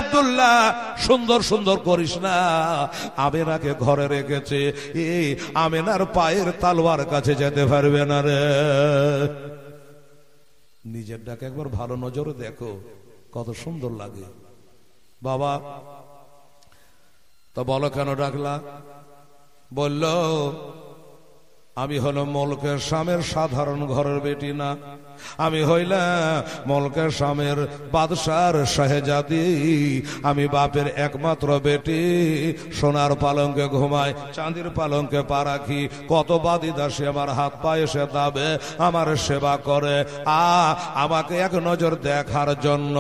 আব্দুল্লাহ সুন্দর সুন্দর করিস না, আমেনাকে ঘরে রেখেছে, এই আমেনার পায়ের তালওয়ার কাছে যেতে পারবে না রে। নিজের ডাকে একবার ভালো নজরে দেখো, কত সুন্দর লাগে। বাবা তো বলো কেন ডাকলা? বলল আমি হলো মলকের শামের সাধারণ ঘরের বেটি না, আমি হইলাম মলকের শামের বাদশার শাহজাদি। আমি বাপের একমাত্র বেটি, সোনার পালঙ্কে ঘুমায়, চাঁদির পালঙ্কে পা রাখি। কত বাদী দাসী আমার হাত পায়ে এসে দাবে, আমার সেবা করে। আমাকে এক নজর দেখার জন্য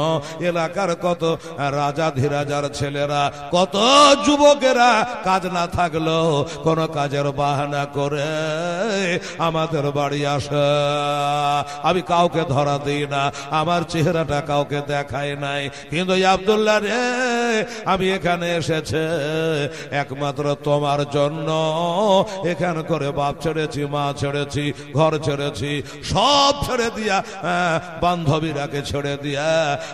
এলাকার কত রাজা ধীরাজার ছেলেরা, কত যুবকেরা কাজ না থাকলো কোন কাজের বাহানা করে আমাদের বাড়ি আসে। আমি কাউকে ধরা দিই না, আমার চেহারাটা কাউকে দেখায় নাই, কিন্তু আব্দুল্লাহ রে আমি এখানে এসেছে একমাত্র তোমার জন্য। এখানে করে বাপ ছেড়েছি, মা ছেড়েছি, ঘর ছেড়েছি, সব ছেড়ে দিয়া বান্ধবীরাকে ছেড়ে দিয়া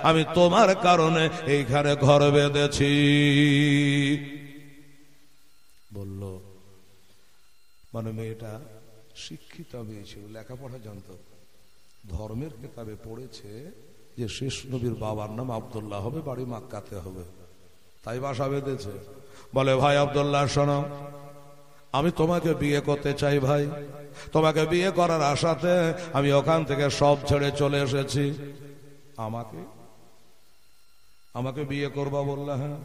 আমি তোমার কারণে এইখানে ঘর বেঁধেছি। বলল মানে মেয়েটা শিক্ষিত মেয়ে ছিল, লেখাপড়া জানত, ধর্মের কিতাবে পড়েছে যে শেষ নবীর বাবার নাম আব্দুল্লাহ হবে, বাড়ি মাক্কাতে হবে, তাই বাসা বেঁধেছে। বলে ভাই আব্দুল্লাহ শোনো, আমি তোমাকে বিয়ে করতে চাই ভাই, তোমাকে বিয়ে করার আশাতে আমি ওখান থেকে সব ছেড়ে চলে এসেছি। আমাকে বিয়ে করবা বললা? হ্যাঁ।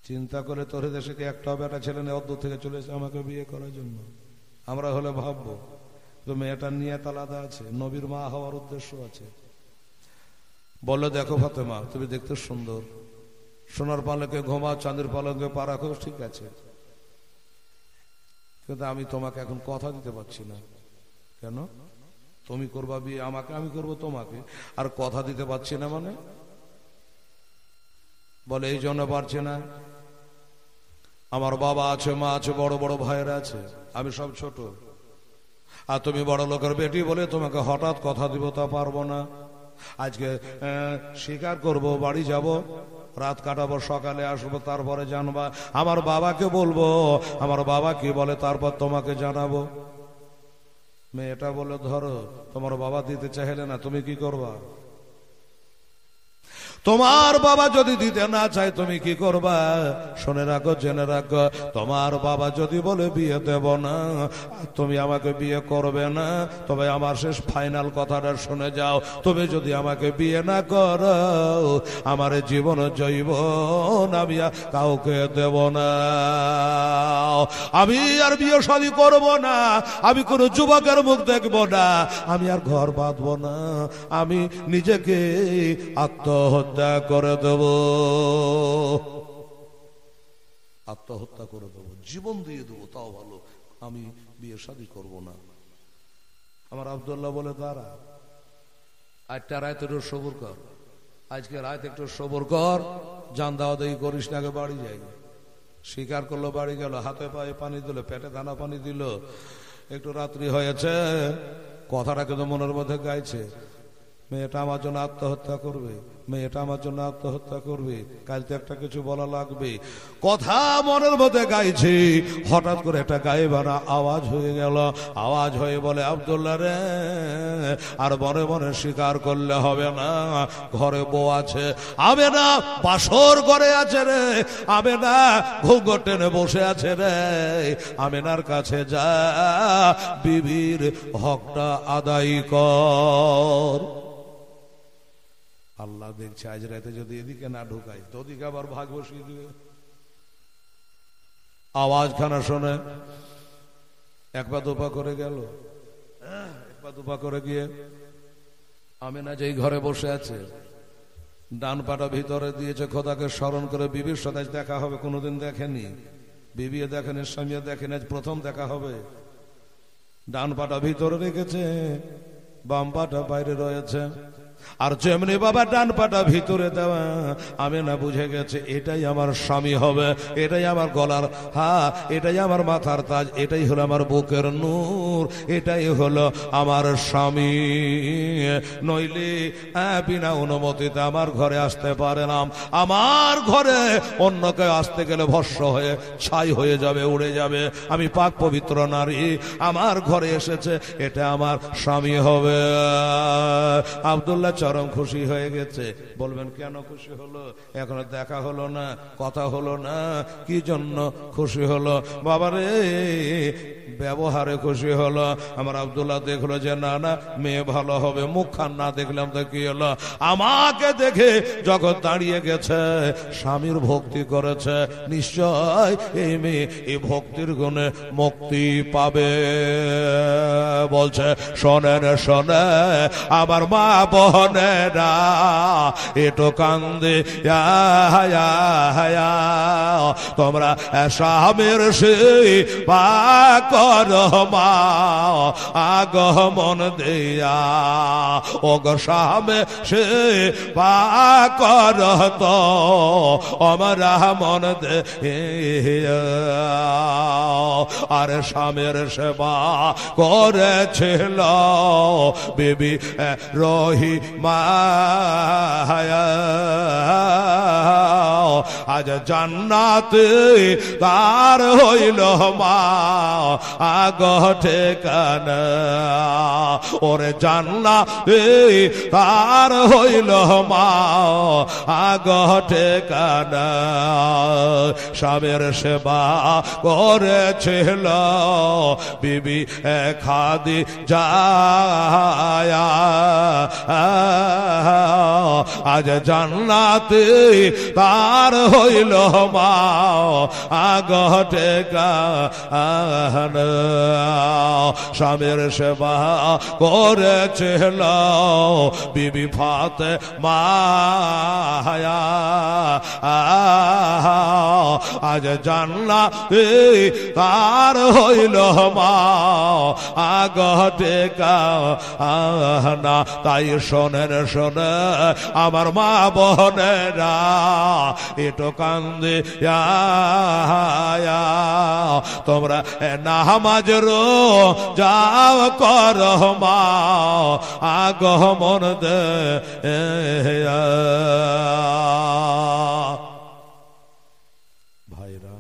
চিন্তা করে তোর দেশে কি একটা বেটা ছেলে নেই, অদ্দূর থেকে চলে এসে আমাকে বিয়ে করার জন্য? আমরা হলে ভাববো তো মেয়েটার নিয়ত আলাদা আছে, নবীর মা হওয়ার উদ্দেশ্য আছে। বললো দেখো ফাতেমা, তুমি দেখতে সুন্দর, সোনার পালকে ঘুমাও, চাঁদের পালকে পা রাখো, ঠিক আছে, কিন্তু আমি তোমাকে এখন কথা দিতে পারছি না। কেন? তুমি করবা বিয়ে আমাকে, আমি করব তোমাকে, আর কথা দিতে পারছি না মানে? বলে এই জন্য পারছি না, আমার বাবা আছে, মা আছে, বড় বড় ভাইয়েরা আছে, আমি সব ছোট, আর তুমি বড় লোকের বেটি বলে তোমাকে হঠাৎ কথা দিব তা পারবো না। আজকে স্বীকার করব, বাড়ি যাব, রাত কাটাবো, সকালে আসবো, তারপরে জানবা। আমার বাবাকে বলবো, আমার বাবা কি বলে, তারপর তোমাকে জানাবো। মেয়েটা বলে ধরো তোমার বাবা দিতে চাইলে না, তুমি কি করবা? তোমার বাবা যদি দিতে না চায় তুমি কি করবা? শুনে রাখো, জেনে রাখো, তোমার বাবা যদি বলে বিয়ে দেব না, তুমি আমাকে বিয়ে করবে না, তবে আমার শেষ ফাইনাল কথাটা শুনে যাও, তুমি যদি আমাকে বিয়ে না করো, আমার জীবন জৈবন আমি কাউকে দেব না। আমি আর বিয়ে শাদী করব না, আমি কোন যুবকের মুখ দেখব না, আমি আর ঘর বাঁধবো না, আমি নিজেকে আত্মহত্যা করে দেব, আত্মহত্যা করে দেব, জীবন দিয়ে দেবো, তাও ভালো, আমি বিয়ে শাদী করব না। আমার আব্দুল্লাহ বলে দাঁড়া, আজটা রাত একটু সবুর কর, আজকে রাত একটু সবুর কর, জান দাওয়া দেই করিস না, বাড়ি যাই। স্বীকার করলো, বাড়ি গেল, হাতে পায়ে পানি দিল, পেটে দানা পানি দিল, একটু রাত্রি হয়েছে, কথাটা কিন্তু মনের মধ্যে গাইছে, মেয়েটা আমার জন্য আত্মহত্যা করবে, মেয়েটা আমার জন্য আত্মহত্যা করবে, কাল তো একটা কিছু বলা লাগবে, কথা মনের মধ্যে গাইছি। হঠাৎ করে একটা গায়ে বানা আওয়াজ হয়ে গেল, আওয়াজ হয়ে বলে আব্দুল্লাহ রে, আর মনে মনে স্বীকার করলে হবে না, ঘরে বউ আছে, আবে না বাসর ঘরে আছে রে, আবে না ঘুঙ্গর টেনে বসে আছে রে, আমেনার কাছে যা, বিবির হকটা আদায় কর। আল্লাহ দেখছে আজ রাতে যদি এদিকে না ঢুকাই তো ওদিকে আবার ভাগ বসিয়ে দিবে। আওয়াজ খানা শোনে এক পা দুপা করে গেল, এক পা দুপা করে গিয়ে আমেনা যেই ঘরে বসে আছে, ডান পাটা ভিতরে দিয়েছে, খোদাকে স্মরণ করে বিবির সাথে দেখা হবে, কোনোদিন দেখেনি, বিবিও দেখেনি, স্বামীও দেখেনি, আজ প্রথম দেখা হবে। ডান পাটা ভিতরে রেখেছে, বাম পাটা বাইরে রয়েছে, আর যেমনি বাবা ডান পাটা ভিতরে দেওয়া, আমি না বুঝে গেছে এটাই আমার স্বামী হবে, এটাই আমার গলার এটাই আমার মাথার তাজ, এটাই হলো আমার বুকের নূর, এটাই হলো আমার স্বামী। নইলে বিনা অনুমতিতে আমার ঘরে আসতে পারে না। আমার ঘরে অন্য কেউ আসতে গেলে ভস্ম হয়ে ছাই হয়ে যাবে, উড়ে যাবে। আমি পাক পবিত্র নারী, আমার ঘরে এসেছে, এটা আমার স্বামী হবে। আব্দুল্লাহ চরম খুশি হয়ে গেছে। বলবেন কেন খুশি হলো? এখনো দেখা হলো না, কথা হলো না, কি জন্য খুশি হলো? বাবারে ব্যবহারে খুশি হলো। আমার আব্দুল্লাহ দেখলো যে না না মেয়ে ভালো হবে, মুখখান না দেখলাম তো কি হলো, আমাকে দেখে যখন দাঁড়িয়ে গেছে, স্বামীর ভক্তি করেছে, নিশ্চয় এই মেয়ে এই ভক্তির গুণে মুক্তি পাবে। বলছে শোনেন শোনে আমার মা বোনেরা, এটো কান্দে তোমরা স্বামীর সেই কর মা আগমন দেয়া, ও গো স্বামী সে কর তো আমরা মন দে। আর স্বামীর সেবা করেছিল বিবি রহিমা, আজ জান্নাতে তার হইল মা আগো ঠিকানা। ওরে জান্নাতে তার হইল মা আগো ঠিকানা। স্বামীর সেবা করেছিল বিবি খাদিজা, আজ জান্নাতে তার হইল মা আগো ঠিকানা। স্বামীর সেবা করেছিল বিবি ফাতেমা, আজ জান্নাতে তার হইল মা আগো ঠিকানা। তাই শোনেন শোনে আমার মা বোনেরা, এটো কান্দে তোমরা নামাজের যাও কর মা আগমন দে। ভাইরা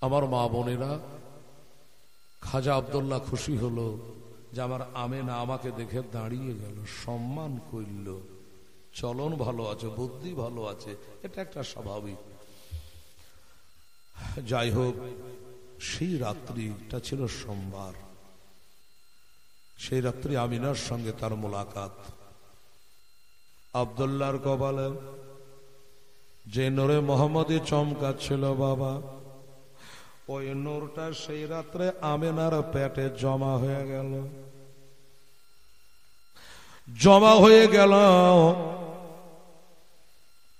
আমার মা বোনেরা, খাজা আব্দুল্লাহ খুশি হলো যে আমার আমেনা আমাকে দেখে দাঁড়িয়ে গেল, সম্মান করল, চলন ভালো আছে, বুদ্ধি ভালো আছে, এটা একটা স্বাভাবিক। যাই হোক, সেই রাত্রিটা ছিল সোমবার। সেই রাত্রি আমিনার সঙ্গে তার মোলাকাত। আব্দুল্লাহর কপালে যে নূরে মোহাম্মদী চমকাচ্ছিল বাবা, ওই নূরটা সেই রাত্রে আমিনার পেটে জমা হয়ে গেল। জমা হয়ে গেল।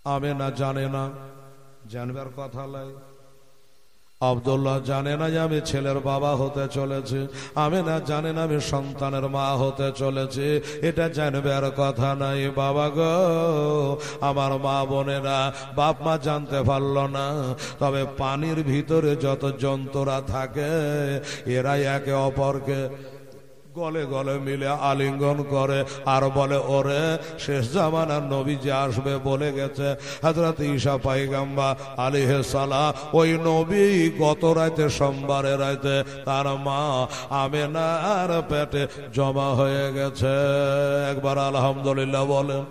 আমিনা জানে না, জানবার কথা নাই। আব্দুল্লাহ জানে না যে আমি ছেলের বাবা হতে চলেছে, আমিনা জানে না আমি সন্তানের মা হতে চলেছে, এটা জানবার কথা নাই। বাবা গো, আমার মা বোনেরা, বাপ মা জানতে পারল না, তবে পানির ভিতরে যত জন্তুরা থাকে এরা একে অপরকে গলে গলে মিলে আলিঙ্গন করে আর বলে ওরে শেষ জামানার নবী যে আসবে বলে গেছে হযরত ঈসা পয়গম্বর আলাইহিস সালাম, ওই নবী গত রাতে সোমবারের রাতে তার মা আমেনার পেটে জমা হয়ে গেছে। একবার আলহামদুলিল্লাহ বলেন।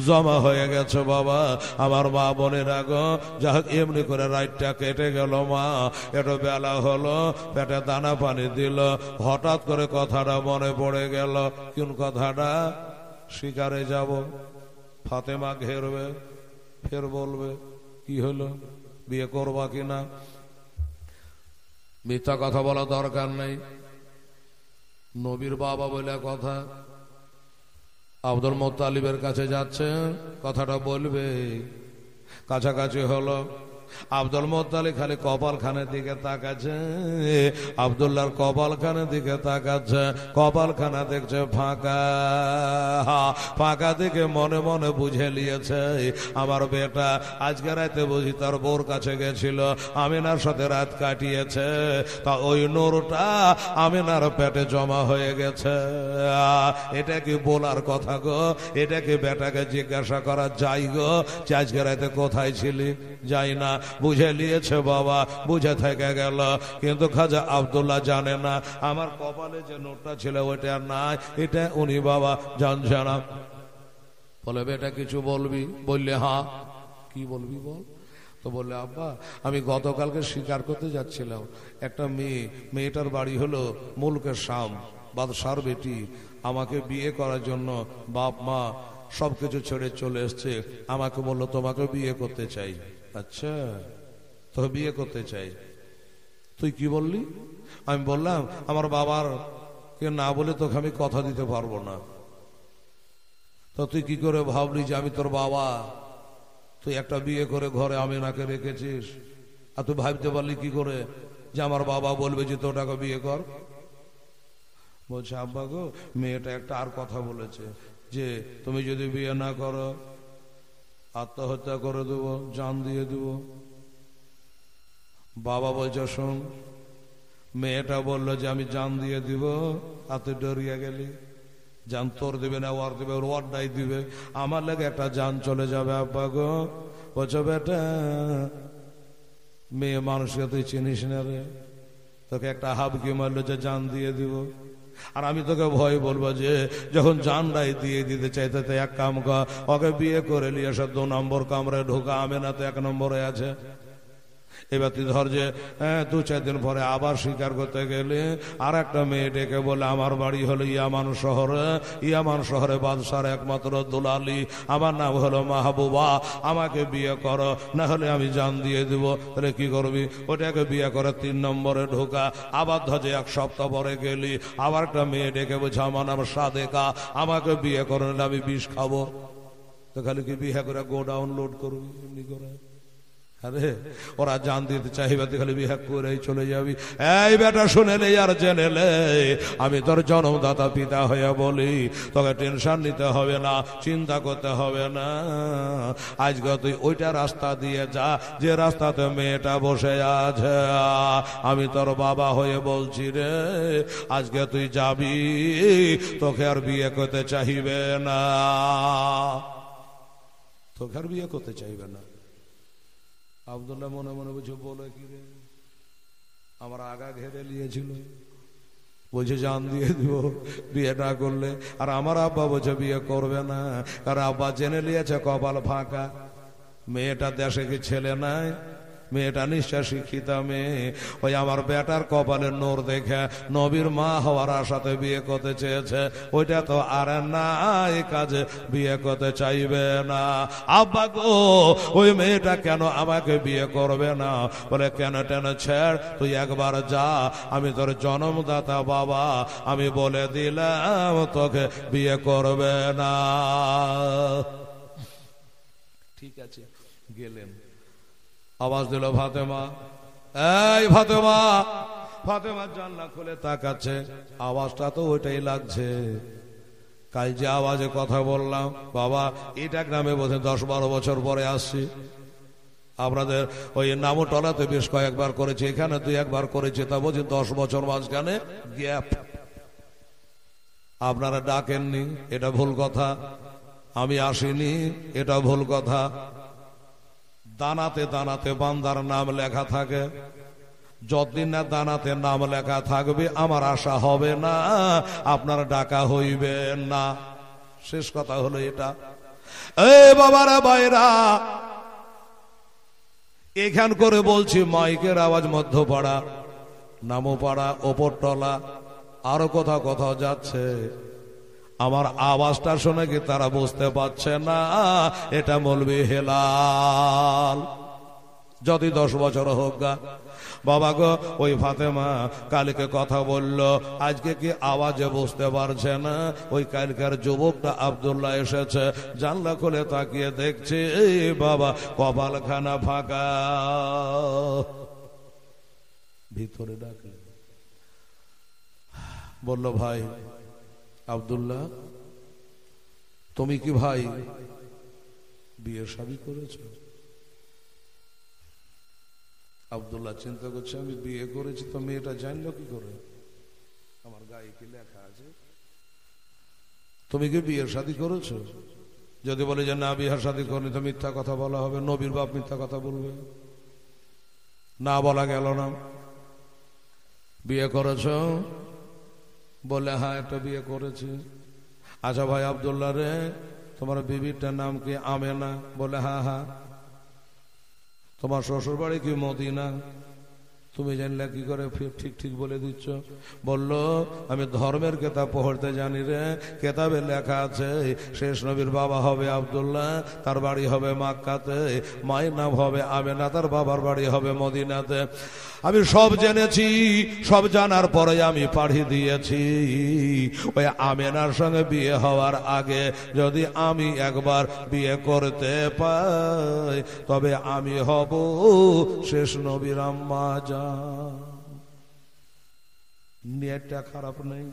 জমা হয়ে গেছে বাবা। আমার মা বোনেরা গো, যাক এমনি করে রাতটা কেটে গেল। মা একটু বেলা হলো, পেটে দানা পানি দিল, হঠাৎ করে কথাটা মনে পড়ে গেল। কোন কথাটা? শিকারে যাব, ফাতেমা ঘেরবে, ফের বলবে কি হলো, বিয়ে করবা কিনা। মিথ্যা কথা বলা দরকার নেই, নবীর বাবা বলে কথা। আব্দুল মুত্তালিবের কাছে যাচ্ছে, কথাটা বলবে। কাছাকাছি হলো, আব্দুল মুত্তালিব খালি কপালখানের দিকে তাকাচ্ছে, আব্দুল্লাহর কপালখানের দিকে তাকাচ্ছে, কপালখানা দেখছে ফাঁকা। ফাঁকা দিকে মনে মনে বুঝে নিয়েছে আমার বেটা আজকে রাতে বুঝি তার বউর কাছে গেছিল, আমিনার সাথে রাত কাটিয়েছে, তা ওই নূরটা আমিনার পেটে জমা হয়ে গেছে। এটা কি বলার কথা গো? এটা কি বেটাকে জিজ্ঞাসা করা যায় গো যে আজকে রাতে কোথায় ছিলি? যাই না, বুঝে নিয়েছে বাবা, বুঝে থেকে গেল। কিন্তু খাজা আব্দুল্লাহ জানে না আমার কপালে যে নোটটা ছিল ওইটা নাই, এটা উনি বাবা জানছে না। বলে বেটা কিছু বলবি? বললে হ্যাঁ। কি বলবি বল? তো বললে আব্বা আমি গতকালকে শিকার করতে যাচ্ছিলাম, একটা মেয়েটার বাড়ি হলো মুলকের শাম, বাদশার বেটি, আমাকে বিয়ে করার জন্য বাপ মা সবকিছু ছেড়ে চলে এসছে, আমাকে বললো তোমাকে বিয়ে করতে চাই। আচ্ছা তো বিয়ে করতে চাই, তুই কি বললি? আমি বললাম আমার বাবার কে না বলে তোকে আমি কথা দিতে পারবো না। তো তুই কি করে ভাবলি যে আমি তোর বাবা? তুই একটা বিয়ে করে ঘরে আমিনাকে রেখেছিস, আর তুই ভাবতে পারলি কি করে যে আমার বাবা বলবে যে তোটাকে বিয়ে কর? বলছে আব্বা গো মেয়েটা একটা আর কথা বলেছে যে তুমি যদি বিয়ে না করো আত্মহত্যা করে দেবো, জান দিয়ে দেবো। বাবা বলছে শোন, মেয়েটা বললো যে আমি জান দিয়ে দিব, আর তুই ডরিয়ে গেলি। জান তোর দিবে না, ওর দিবে, ওর ওয়ারটাই দিবে, আমার লেগে একটা জান চলে যাবে। আব্বা গো বলছো বেটা মেয়ে মানুষকে তুই চিনিস না রে, তোকে একটা হাবকি মারলো যে জান দিয়ে দিব, আর আমি তোকে ভয় বলবো যে যখন জানটাই দিয়ে দিতে চাইতে এক কাম কর, ওকে বিয়ে করে নিয়ে এসে 2 নম্বর কামরায় ঢোকা, আমেনা তো 1 নম্বরে আছে। এবার তুই ধর যে 2-4 দিন পরে আবার স্বীকার করতে গেলে আর একটা মেয়ে ডেকে বলে আমার বাড়ি হলো ইয়ামান শহরে, ইয়ামান শহরে বাদশার একমাত্র দুলালি, আমার নাম হলো মাহবুবা, আমাকে বিয়ে করো না হলে আমি জান দিয়ে দিব। তাহলে কি করবি? ওটাকে বিয়ে করে 3 নম্বরে ঢোকা, আবার ধর যে 1 সপ্তাহ পরে গেলি আবার একটা মেয়ে ডেকে বলছে আমার নাম সাদেকা, আমাকে বিয়ে করে নিলে আমি বিষ খাবো। তো খালি কি বিয়ে করে গোডাউন লোড করবি? এমনি করে আরে ওরা জান দিতে চাইবে, খালি বিয়ে করে চলে যাবি। এই বেটা শুনে নে আর জেনে নে, আমি তোর জন্মদাতা পিতা হয়ে বলি তোকে টেনশন নিতে হবে না, চিন্তা করতে হবে না। আজকে তুই ওইটা রাস্তা দিয়ে যা যে রাস্তাতে মেয়েটা বসে আছে। আমি তোর বাবা হয়ে বলছি রে, আজকে তুই যাবি, তোকে আর বিয়ে করতে চাইবে না, তোকে আর বিয়ে করতে চাইবে না। আব্দুল্লাহ মনে মনে বলছে বলে কি রে, আমার আগা ঘেরে নিয়েছিল, বলছে জান দিয়ে দিব বিয়ে না করলে। আর আমার আব্বা বলছে বিয়ে করবে না, কারণ আব্বা জেনে নিয়েছে কপাল ফাঁকা, মেয়েটা দেশে কি ছেলে নাই, মেয়েটা নিশ্চয় শিক্ষিত মেয়ে। ওই আমার বেটার কপালের নূর দেখে নবীর মা হওয়ার আশাতে বিয়ে করতে চেয়েছে, ওইটা তো আর না, এই কাজে বিয়ে করতে চাইবে না। আব্বা গো ওই মেয়েটা কেন আমাকে বিয়ে করবে না? বলে কেন টেন ছেড়, তুই একবার যা, আমি তোর জন্মদাতা বাবা, আমি বলে দিলাম তোকে বিয়ে করবে না। ঠিক আছে গেলেন, আওয়াজ দিল ফাতেমা, এই ফাতেমা। ফাতেমার জানলা খুলে তাকাচ্ছে, আওয়াজটা তো ওইটাই লাগছে কাল যে আওয়াজে কথা বললাম। বাবা এটা গ্রামে বোধহয় 10-12 বছর পরে আসছি, আপনাদের ওই নামটলাতে বেশ কয়েকবার করেছি, এখানে 2-1 করেছি, তা বলছি 10 বছর মাঝখানে গ্যাপ। আপনারা ডাকেননি, এটা ভুল কথা, আমি আসিনি, এটা ভুল কথা। দানাতে দানাতে বান্দার নাম লেখা থাকে, যতদিন না দানাতে নাম লেখা থাকবে আমার আশা হবে না, আপনার ডাকা হইবে না। শেষ কথা হলো এটা। এই বাবারা বাইরা এখান করে বলছি, মাইকের আওয়াজ মধ্যপাড়া, নামোপাড়া, ওপরতলা, আরো কোথাও কোথাও যাচ্ছে। আমার আওয়াজটা শুনে কি তারা বুঝতে পারছে না এটা মৌলভী হেলাল? যদি 10 বছর হোক গা, বাবা গো ওই ফাতেমা কালকে কথা বলল, আজকে কি আওয়াজে বুঝতে পারছে না ওই কালকার যুবকটা আব্দুল্লাহ এসেছে। জানলা খুলে তাকিয়ে দেখছে বাবা কপালখানা ফাঁকা। ভিতরে ডাকলে বলল, ভাই আব্দুল্লাহ তুমি কি ভাই বিয়ে শাদী করেছো? আব্দুল্লাহ চিন্তা করছে, আমি বিয়ে করেছি তো মেয়েটা জানলো কি করে? আমার গায়ে কি লেখা আছে? তুমি কি বিয়ে শাদী করেছো? যদি বলে যে না বিয়ে শাদী করিনি তো মিথ্যা কথা বলা হবে, নবীর বাপ মিথ্যা কথা বলবে। না বলা গেল না। বিয়ে করেছো? বলে হ্যাঁ একটা বিয়ে করেছি। আচ্ছা ভাই আব্দুল্লাহ রে, তোমার বিবিটার নাম কি আমেনা? বলে হ্যাঁ হ্যাঁ। তোমার শ্বশুর বাড়ি কি মদিনা? তুমি জানলে কি করে ঠিক ঠিক বলে দিচ্ছ? বলল, আমি ধর্মের কেতাব পড়তে জানি রে, কেতাবে লেখা আছে শেষ নবীর বাবা হবে আব্দুল্লাহ, তার বাড়ি হবে মক্কাতে, মায়ের নাম হবে আমেনা, তার বাবার বাড়ি হবে মদিনাতে। আমি সব জেনেছি, সব জানার পরে আমি পাঠিয়ে দিয়েছি ওই আমেনার সঙ্গে বিয়ে হওয়ার আগে যদি আমি একবার বিয়ে করতে পাই তবে আমি হব শেষ নবীর আম্মা জান। নিয়তটা খারাপ নেই,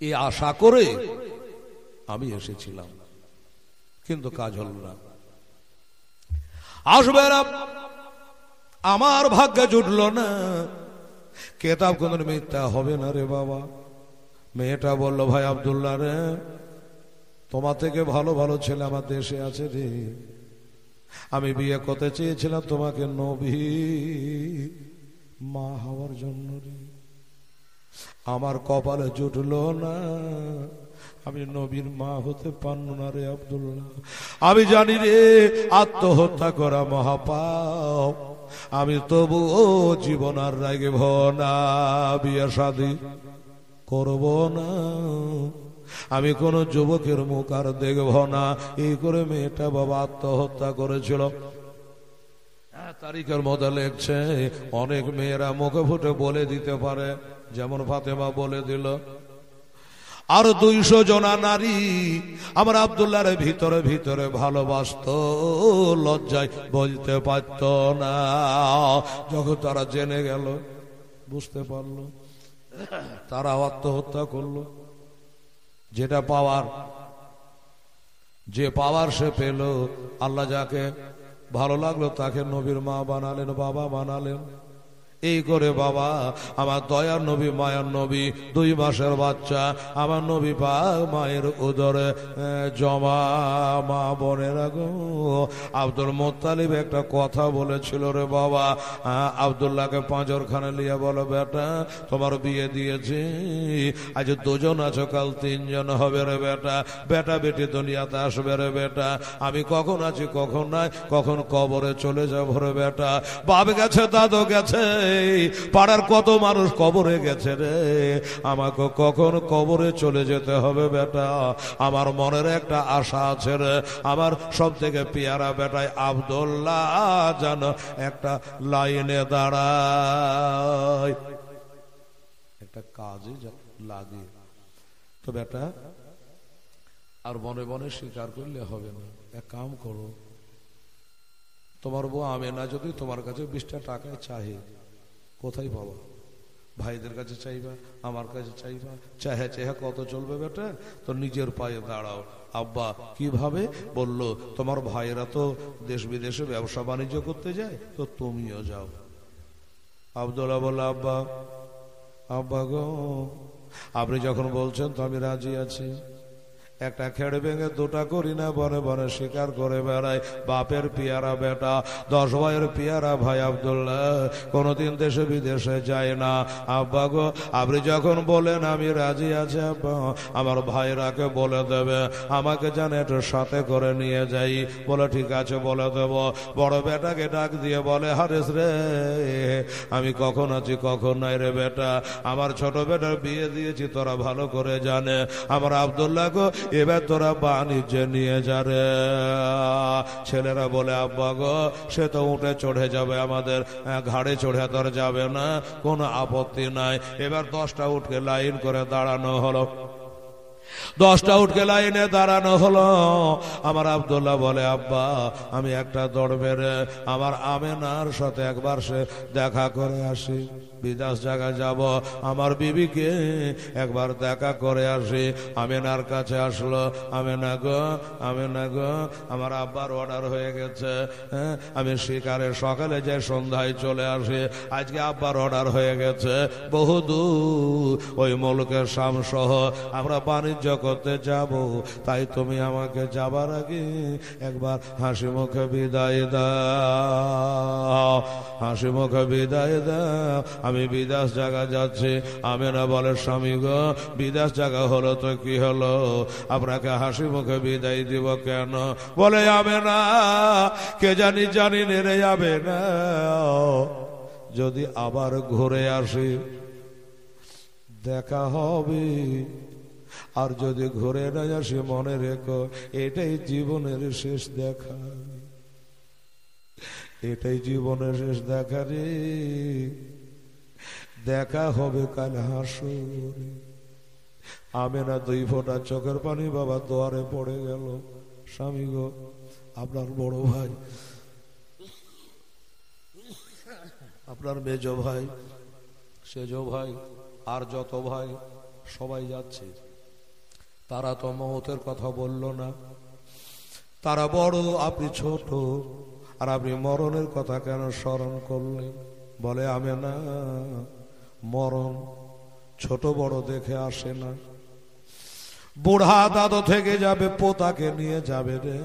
এই আশা করে আমি এসেছিলাম, কিন্তু কাজ হল না। আসবে না, আমার ভাগ্যে জুটল না। কেতাব কোন মিথ্যা হবে না রে বাবা। মেয়েটা বলল, ভাই আব্দুল্লাহ রে, তোমার থেকে ভালো ভালো ছেলে আমার দেশে আছে রে, আমি বিয়ে করতে চেয়েছিলাম তোমাকে নবী মা হওয়ার জন্য রে, আমার কপালে জুটলো না, আমি নবীর মা হতে পারল না রে আব্দুল্লাহ। আমি জানি রে আত্মহত্যা করা মহাপাপ, আমি তবুও জীবন আর রাখব না, বিয়ে শাদী করব না, আমি কোন যুবকের মুখ আর দেখব না। এই করে মেয়েটা বাবা আত্মহত্যা করেছিল। তারিখের মধ্যে লেখছে অনেক মেয়েরা মুখে ফুটে বলে দিতে পারে, যেমন ফাতেমা বলে দিল। আর 200 জনা নারী আমার আব্দুল্লাহর ভিতরে ভিতরে ভালোবাসত, লজ্জায় বলতে পারত না। যখন তারা জেনে গেল, বুঝতে পারলো, তারা আত্মহত্যা করলো। যেটা পাওয়ার, যে পাওয়ার সে পেল, আল্লাহ যাকে ভালো লাগলো তাকে নবীর মা বানালেন, বাবা বানালেন। এই করে বাবা আমার দয়ার নবী মায়ার নবী 2 মাসের বাচ্চা আমার নবী পাক মায়ের উদরে জমা। মা বোনেরা গো, আব্দুল মুত্তালিব একটা কথা বলেছিল রে বাবা, আব্দুল্লাহকে পাঁজরখানে নিয়ে বলো, বেটা তোমার বিয়ে দিয়েছি, আজ 2 জন আছো, কাল 3 জন হবে রে বেটা, বেটা বেটি দুনিয়াতে আসবে রে বেটা, আমি কখন আছি কখন নাই, কখন কবরে চলে যাবো রে বেটা। বাপ গেছে, দাদু গেছে, পাড়ার কত মানুষ কবরে গেছে রে, আমাকে কখন কবরে চলে যেতে হবে বেটা। আমার মনের একটা আশা আছে রে, আমার সব থেকে পেয়ারা বেটায় আব্দুল্লাহ যেন একটা লাইনে দাঁড়ায়, একটা কাজে লাগে। তো বেটা আর বনে বনে স্বীকার করলে হবে না, এক কাম করো, তোমার বউ আমেনা যদি তোমার কাছে 20টা টাকায় চাহে, কোথায় পাবা? ভাইদের কাছে চাইবা, আমার কাছে চাইবা, চাহে চাহে কত চলবে বেটা? তো নিজের পায়ে দাঁড়াও। আব্বা কিভাবে? বলল, তোমার ভাইয়েরা তো দেশ বিদেশে ব্যবসা বাণিজ্য করতে যায়, তো তুমিও যাও। আব্দুল্লাহ বলল, আব্বা আব্বা গো, আপনি যখন বলছেন তো আমি রাজি আছি। একটা খেড়ে ভেঙে 2টা করি না, বনে বনে শিকার করে বেড়ায়। বাপের পিয়ারা বেটা, 10 ভাইয়ের পিয়ারা ভাই আব্দুল্লাহ কোনদিন দেশে বিদেশে যায় না। আব্বা গো, আপনি যখন বলেন আমি রাজি আছি আব্বা, আমার ভাইরাকে বলে দেবে আমাকে যেন একটু সাথে করে নিয়ে যাই। বলে ঠিক আছে, বলে দেব। বড় বেটাকে ডাক দিয়ে বলে, হারেস রে, আমি কখন আছি কখন নাই রে বেটা, আমার ছোট বেটার বিয়ে দিয়েছি তোরা ভালো করে জানে। আমার আব্দুল্লাহ গো এবার তোরা বাণিজ্যে নিয়ে যা রে। ছেলেরা বলে আব্বা গো সে তো উঠে চড়ে যাবে, আমাদের ঘাড়ে চড়ে তোর যাবে না, কোনো আপত্তি নাই। এবার 10টা উঠকে লাইন করে দাঁড়ানো হলো। 10টা উঠকে লাইনে দাঁড়ানো হলো। আমার আব্দুল্লাহ বলে আব্বা আমি একটা দৌড় মেরে আমার আমেনার সাথে একবার সে দেখা করে আসি, বিদেশ জায়গা যাব, আমার বিবিকে একবার দেখা করে আসি। আমেনার কাছে আসলো। আমেনা গো, আমেনা গো, আমার আব্বার অর্ডার হয়ে গেছে, আমি শিকারে সকালে যে সন্ধ্যায় চলে আসি, আজকে আব্বার অর্ডার হয়ে গেছে বহুদূর, ওই মুলকের শাম সহ আমরা বাণিজ্য করতে যাব, তাই তুমি আমাকে যাবার আগে একবার হাসি মুখে বিদায় দাও, হাসি মুখে বিদায় দাও, আমি বিদেশ জায়গা যাচ্ছি। আমেনা বলে স্বামী গো বিদেশ জায়গা হলো তো কি হলো, আপনাকে হাসি মুখে বিদায় দিব কেন? বলে আমেনা কে জানি জানি নেড়ে যাবে না, যদি আবার ঘুরে আসি দেখা হবে, আর যদি ঘুরে না আসি মনে রেখো এটাই জীবনের শেষ দেখা, এটাই জীবনের শেষ দেখা রে, দেখা হবে কাল হাসরে। আমেনা 2 ফোঁটা চোখের পানি বাবা দুয়ারে পড়ে গেল। স্বামী গো আপনার বড় ভাই, আপনার মেজ ভাই, সেজ ভাই, আর যত ভাই সবাই যাচ্ছে, তারা তো মওতের কথা বলল না, তারা বড় আপনি ছোট, আর আপনি মরণের কথা কেন স্মরণ করলেন? বলে আমেনা মরণ ছোট বড় দেখে আসে না, বুড়া দাদু থেকে যাবে পোতাকে নিয়ে যাবে রে,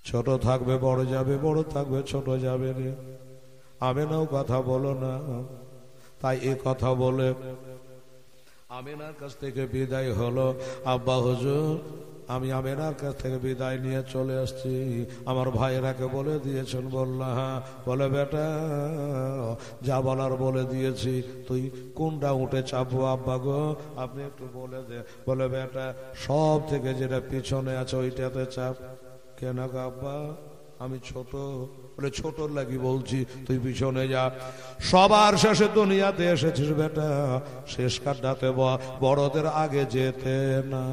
ছোট থাকবে বড় যাবে, বড় থাকবে ছোট যাবে রে। আমেনাও কথা বলো না। তাই এ কথা বলে আমেনার কাছ থেকে বিদায় হলো। আব্বা হুজুর আমি আমেনার কাছ থেকে বিদায় নিয়ে চলে আসছি, আমার ভাইয়েরাকে বলে দিয়েছেন? বললা হ্যাঁ। বলে বেটা যা বলার বলে দিয়েছি, তুই কোনটা উঠে চাপবো আব্বা গো আপনি একটু বলে দে। বলে বেটা সব থেকে যেটা পিছনে আছে ওইটাতে চাপ। কেন আব্বা আমি ছোট? বলে ছোট লাগি বলছি, তুই পিছনে যা। সবার শেষে দুনিয়াতে এসেছিস বেটা, শেষ কাটাতে বড়দের আগে যেতে না,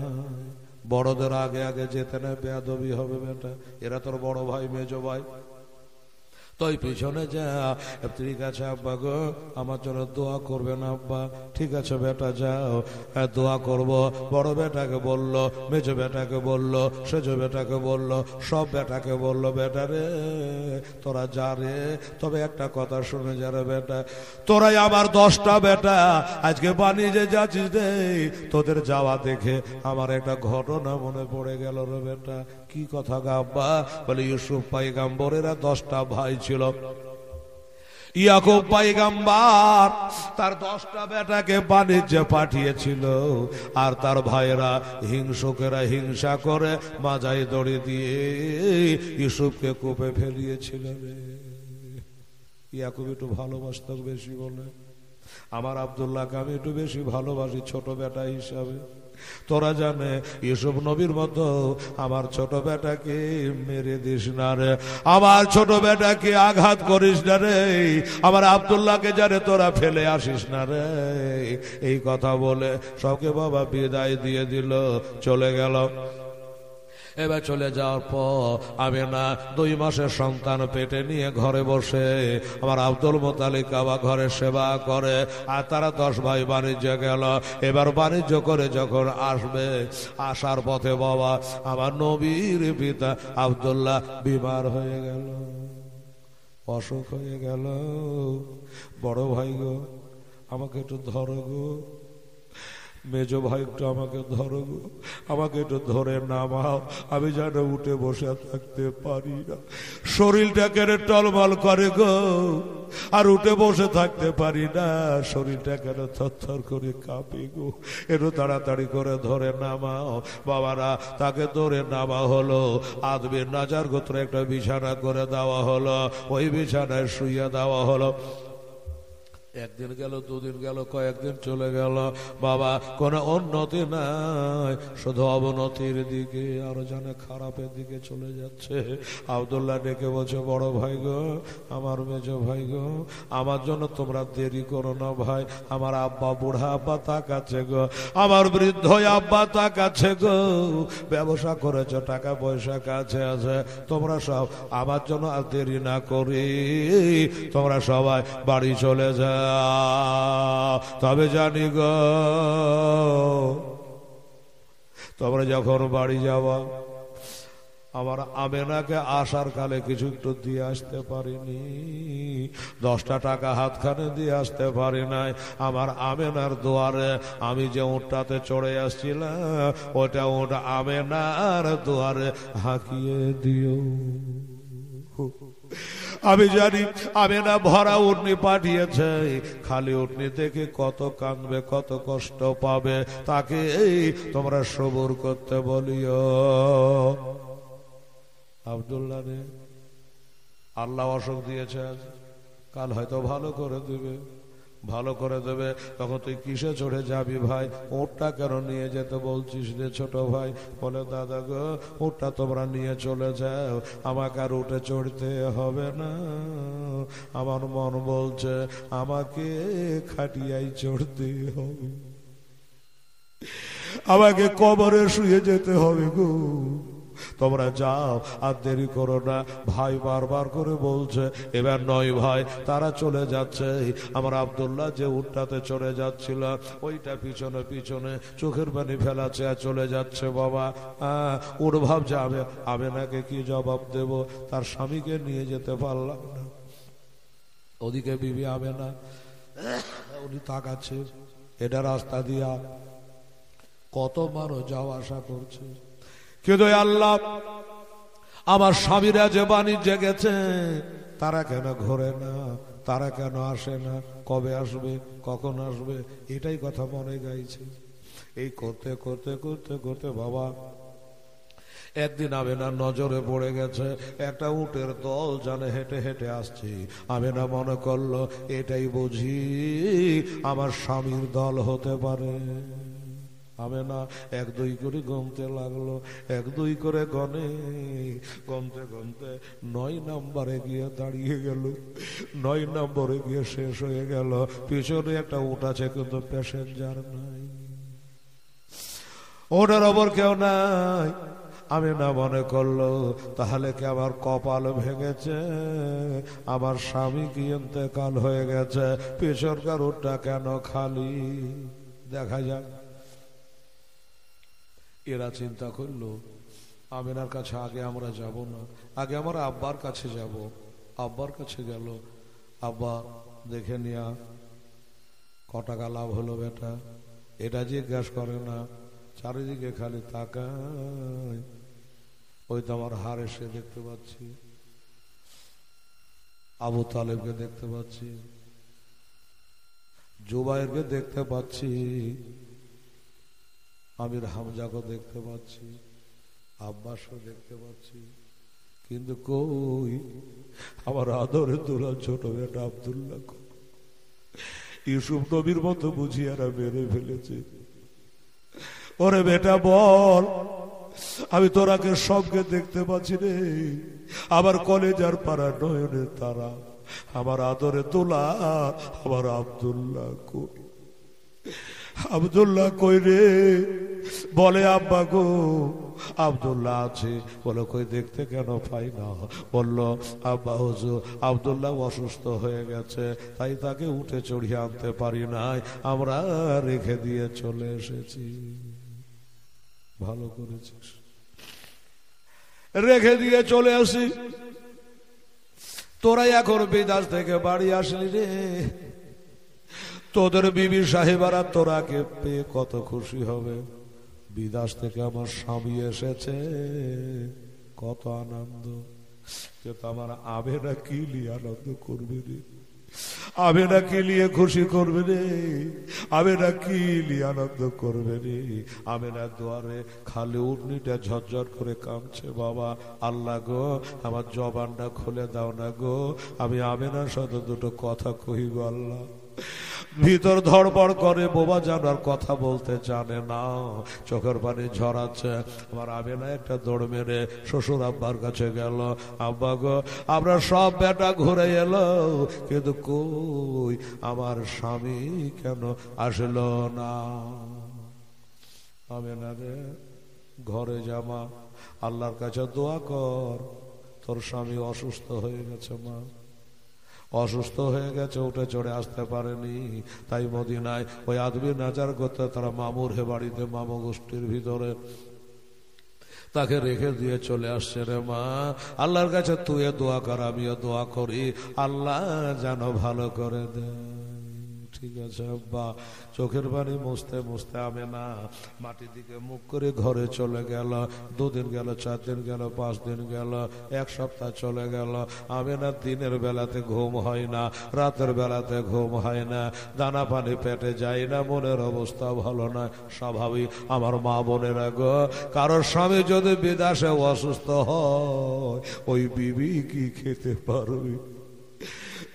বড়দের আগে আগে যেতে না, বেয়াদবি হবে বেটা, এরা তোর বড় ভাই মেজ ভাই, তুই পিছনে যা। ঠিক আছে আব্বা গো আমার জন্য দোয়া করবেন আব্বা। ঠিক আছে বেটা যাও, দোয়া করব। বড় বেটাকে বলল, মেজ বেটাকে বলল, সেজ বেটাকে বলল, সব বেটাকে বলল বেটা রে তোরা যা রে, তবে একটা কথা শুনে যা রে বেটা, তোরাই আমার 10টা বেটা আজকে বাণিজ্যে যাচ্ছিস রে, তোদের যাওয়া দেখে আমার একটা ঘটনা মনে পড়ে গেল রে বেটা। কি কথা গো আব্বা? বলে ইউসুফ পয়গম্বরেরা 10টা ভাই ছিল, ইয়াকুব পয়গম্বর তার 10টা বেটাকে বাণিজ্যে পাঠিয়েছিল, আর তার ভাইয়েরা হিংসুকেরা হিংসা করে মাজায় দড়ি দিয়ে ইউসুফকে কূপে ফেলিয়েছিল রে। ইয়াকুব একটু ভালোবাসত বেশি বলে, আমার আব্দুল্লাহকে আমি একটু বেশি ভালোবাসি ছোট বেটা হিসাবে। তোরা জানে ইউসুফ নবীর মতো আমার ছোট বেটাকে মেরে দিস না রে, আমার ছোট বেটাকে আঘাত করিস না রে, আমার আব্দুল্লাহকে জানে তোরা ফেলে আসিস না রে। এই কথা বলে সবকে বাবা বিদায় দিয়ে দিল, চলে গেল। এবার চলে যাওয়ার পর আমেনা 2 মাসের সন্তান পেটে নিয়ে ঘরে বসে আমার আব্দুল মুত্তালিব বাবা ঘরে সেবা করে, আর তারা 10 ভাই বাণিজ্য গেল। এবার বাণিজ্য করে যখন আসবে, আসার পথে বাবা আমার নবীর পিতা আব্দুল্লাহ বিমার হয়ে গেল, অসুখ হয়ে গেল। বড় ভাই গো আমাকে একটু ধরো গো, মেজ ভাই একটু আমাকে ধরো গো, আমাকে একটু ধরে নামাও, আমি যেন উঠে বসে থাকতে পারি না, শরীরটা কেন টলমল করে গো, আর উঠে বসে থাকতে পারি না, শরীরটা কেন থরথর করে কাঁপে গো, একটু তাড়াতাড়ি করে ধরে নামাও। বাবারা তাকে ধরে নামা হলো, আদমের নাজার গোত্র একটা বিছানা করে দেওয়া হলো, ওই বিছানায় শুইয়ে দেওয়া হলো। একদিন গেল, দুদিন গেল, কয়েকদিন চলে গেল, বাবা কোনো উন্নতি নাই, শুধু অবনতির দিকে, আরো জানে খারাপের দিকে চলে যাচ্ছে। আব্দুল্লাহ ডেকে বলছে, বড় ভাই গো, আমার মেজো ভাই গো, আমার জন্য তোমরা দেরি করো না ভাই, আমার আব্বা বুড়া আব্বা তাকাচ্ছে গো, আমার বৃদ্ধ আব্বা তাকাচ্ছে গো, ব্যবসা করেছ, টাকা পয়সা কাছে আছে, তোমরা সব আমার জন্য আর দেরি না করি তোমরা সবাই বাড়ি চলে যাও। তবে জানি গো, তোমরা যখন বাড়ি যাওয়া, আমার আমেনাকে আসার কালে কিছু একটু দিয়ে আসতে পারিনি, 10টা টাকা হাতখানে দিয়ে আসতে পারি নাই। আমার আমেনার দুয়ারে আমি যে উটটাতে চড়ে আসছিলাম, ওটা উট আমেনার দুয়ারে হাঁকিয়ে দিও। আমি জানি আমেনা ভরা উটনি পাঠিয়েছে, খালি উটনি দেখে কত কাঁদবে, কত কষ্ট পাবে, তাকে তোমরা সবুর করতে বলিও। আব্দুল্লাহ রে, আল্লাহ অসুখ দিয়েছে, কাল হয়তো ভালো করে দেবে, ভালো করে দেবে। তখন তুই কিসে চড়ে যাবি ভাই? উটটা কেন নিয়ে যেতে বলছিস রে ছোট ভাই? বলে, দাদা গো, উটটা তোমরা নিয়ে চলে যাও, আমাকে আর উঠে চড়তে হবে না। আমার মন বলছে আমাকে খাটিয়াই চড়তে হবে, আমাকে কবরে শুয়ে যেতে হবে গো। তোমরা যাও, আর দেরি করো না। ভাই বারবার করে বলছে। এবার নয় ভাই, তারা চলে যাচ্ছে। আমার আব্দুল্লাহ যে উটটাতে চড়ে যাচ্ছিল, ওইটা পিছনে পিছনে চোখের পানি ফেলাচ্ছে আর চলে যাচ্ছে। বাবা উট ভাবছে আমেনাকে কি জবাব দেব, তার স্বামীকে নিয়ে যেতে পারলাম না। ওদিকে বিবি আমেনা, উনি তাকাচ্ছে, এটা রাস্তা দিয়া কত মানুষ যাওয়া আসা করছে, কিন্তু আল্লাহ আমার স্বামীরা যে বাণিজ্যে গেছে, তারা কেন ঘোরে না, তারা কেন আসে না, কবে আসবে, কখন আসবে, এটাই কথা মনে গাইছে। এই করতে করতে করতে করতে বাবা একদিন আমেনার নজরে পড়ে গেছে একটা উটের দল, জানে হেঁটে হেঁটে আসছে। আমেনা মনে করলো এটাই বুঝি আমার স্বামীর দল হতে পারে। আমেনা 1-2 করে গমতে লাগলো, 1-2 করে গনে, গমতে গমতে 9 নম্বরে গিয়ে দাঁড়িয়ে গেল। 9 নম্বরে গিয়ে শেষ হয়ে গেল। পিছনে একটা উট আছে, কিন্তু প্যাসেঞ্জার নাই, ওটার ওপর কেউ নাই। আমেনা মনে করলো তাহলে কি আমার কপাল ভেঙেছে, আমার স্বামী কি ইন্তেকাল হয়ে গেছে, পেছনকার উটটা কেন খালি, দেখা যাক। এরা চিন্তা করলো আমেনার কাছে আগে আমরা যাব না, আগে আমরা আব্বার কাছে যাব। আব্বার কাছে গেল। আব্বা দেখে নিয়া ক টাকা লাভ হলো বেটা, এটা জিজ্ঞাসা করে না, চারিদিকে খালি তাকায়। ওই তো আমার হারেসে দেখতে পাচ্ছি, আবু তালেবকে দেখতে পাচ্ছি, জুবাইরকে দেখতে পাচ্ছি, আমির হামজাকে দেখতে পাচ্ছি, আব্বাসও দেখতে পাচ্ছি, কিন্তু কই আমার আদরের দুলাল ছোট বেটা আব্দুল্লাহ। ইউসুফ নবীর মতো বুঝি এরা মেরে ফেলেছে। ওরে বেটা বল, আমি তোরাকে সবকে দেখতে পাচ্ছি রে, আমার কলেজার পাড়া নয়নের তারা, আমার আদরে তোলা, আমার আব্দুল্লাহ কই, আব্দুল্লাহ কই রে? বলে আব্বা গো আব্দুল্লাহ আছে। বলো কই দেখতে কেন পাই না? বলল আব্বা হুজুর আব্দুল্লাহ অসুস্থ হয়ে গেছে, তাই তাকে উঠে চড়িয়ে আনতে পারি নাই, আমরা রেখে দিয়ে চলে এসেছি। ভালো করেছিস, রেখে দিয়ে চলে আসি। তোরা এখন বিদেশ থেকে বাড়ি আসলি রে, তোদের বিবি সাহেবারা তোরাকে পেয়ে কত খুশি হবে। বিদেশ থেকে আমার স্বামী এসেছে, কত আনন্দ। কিন্তু আমার আবেনা কি নিয়ে আনন্দ করবে রে, আবেনা কি নিয়ে খুশি করবে রে, আবেনা কি নিয়ে আনন্দ করবে রে? আবেনা দুয়ারে খালি উটনিটা ঝরঝর করে কাঁদছে। বাবা আল্লাহ গো, আমার জবানটা খুলে দাও না গো, আমি আবেনার সাথে দুটো কথা কই গো আল্লাহ। ভিতর ধড়পড় করে, বোবা জানার কথা বলতে জানে না, চোখের পানি ঝরাচ্ছে। আমার আমেনা একটা দৌড় মেরে শ্বশুর আব্বার কাছে গেল। আব্বা গো, আমরা সব বেটা ঘুরে এলো, কিন্তু কই আমার স্বামী কেন আসলো না? আমেনা রে, ঘরে জামা, আল্লাহর কাছে দোয়া কর, তোর স্বামী অসুস্থ হয়ে গেছে মা, অসুস্থ হয়ে গেছে, উঠে চড়ে আসতে পারেনি। তাই মদিনায় ওই আদমি নাজার করতে তারা মামুর হে বাড়িতে, মামু গোষ্ঠীর ভিতরে তাকে রেখে দিয়ে চলে আসছে। রে মা, আল্লাহর কাছে তুই দোয়া কর, আমিও দোয়া করি, আল্লাহ যেন ভালো করে দে। ঠিক আছে আব্বা। চোখের পানি মুছতে মুছতে আমেনা মাটির দিকে মুখ করে ঘরে চলে গেল। 2 দিন গেল, 4 দিন গেল, 5 দিন গেল, 1 সপ্তাহ চলে গেল। আমেনা দিনের বেলাতে ঘুম হয় না, রাতের বেলাতে ঘুম হয় না, দানা পানি পেটে যায় না, মনের অবস্থা ভালো না। স্বাভাবিক আমার মা বোনেরা গো, কারোর স্বামী যদি বিদেশে অসুস্থ হয়, ওই বিবি কি খেতে পারবে?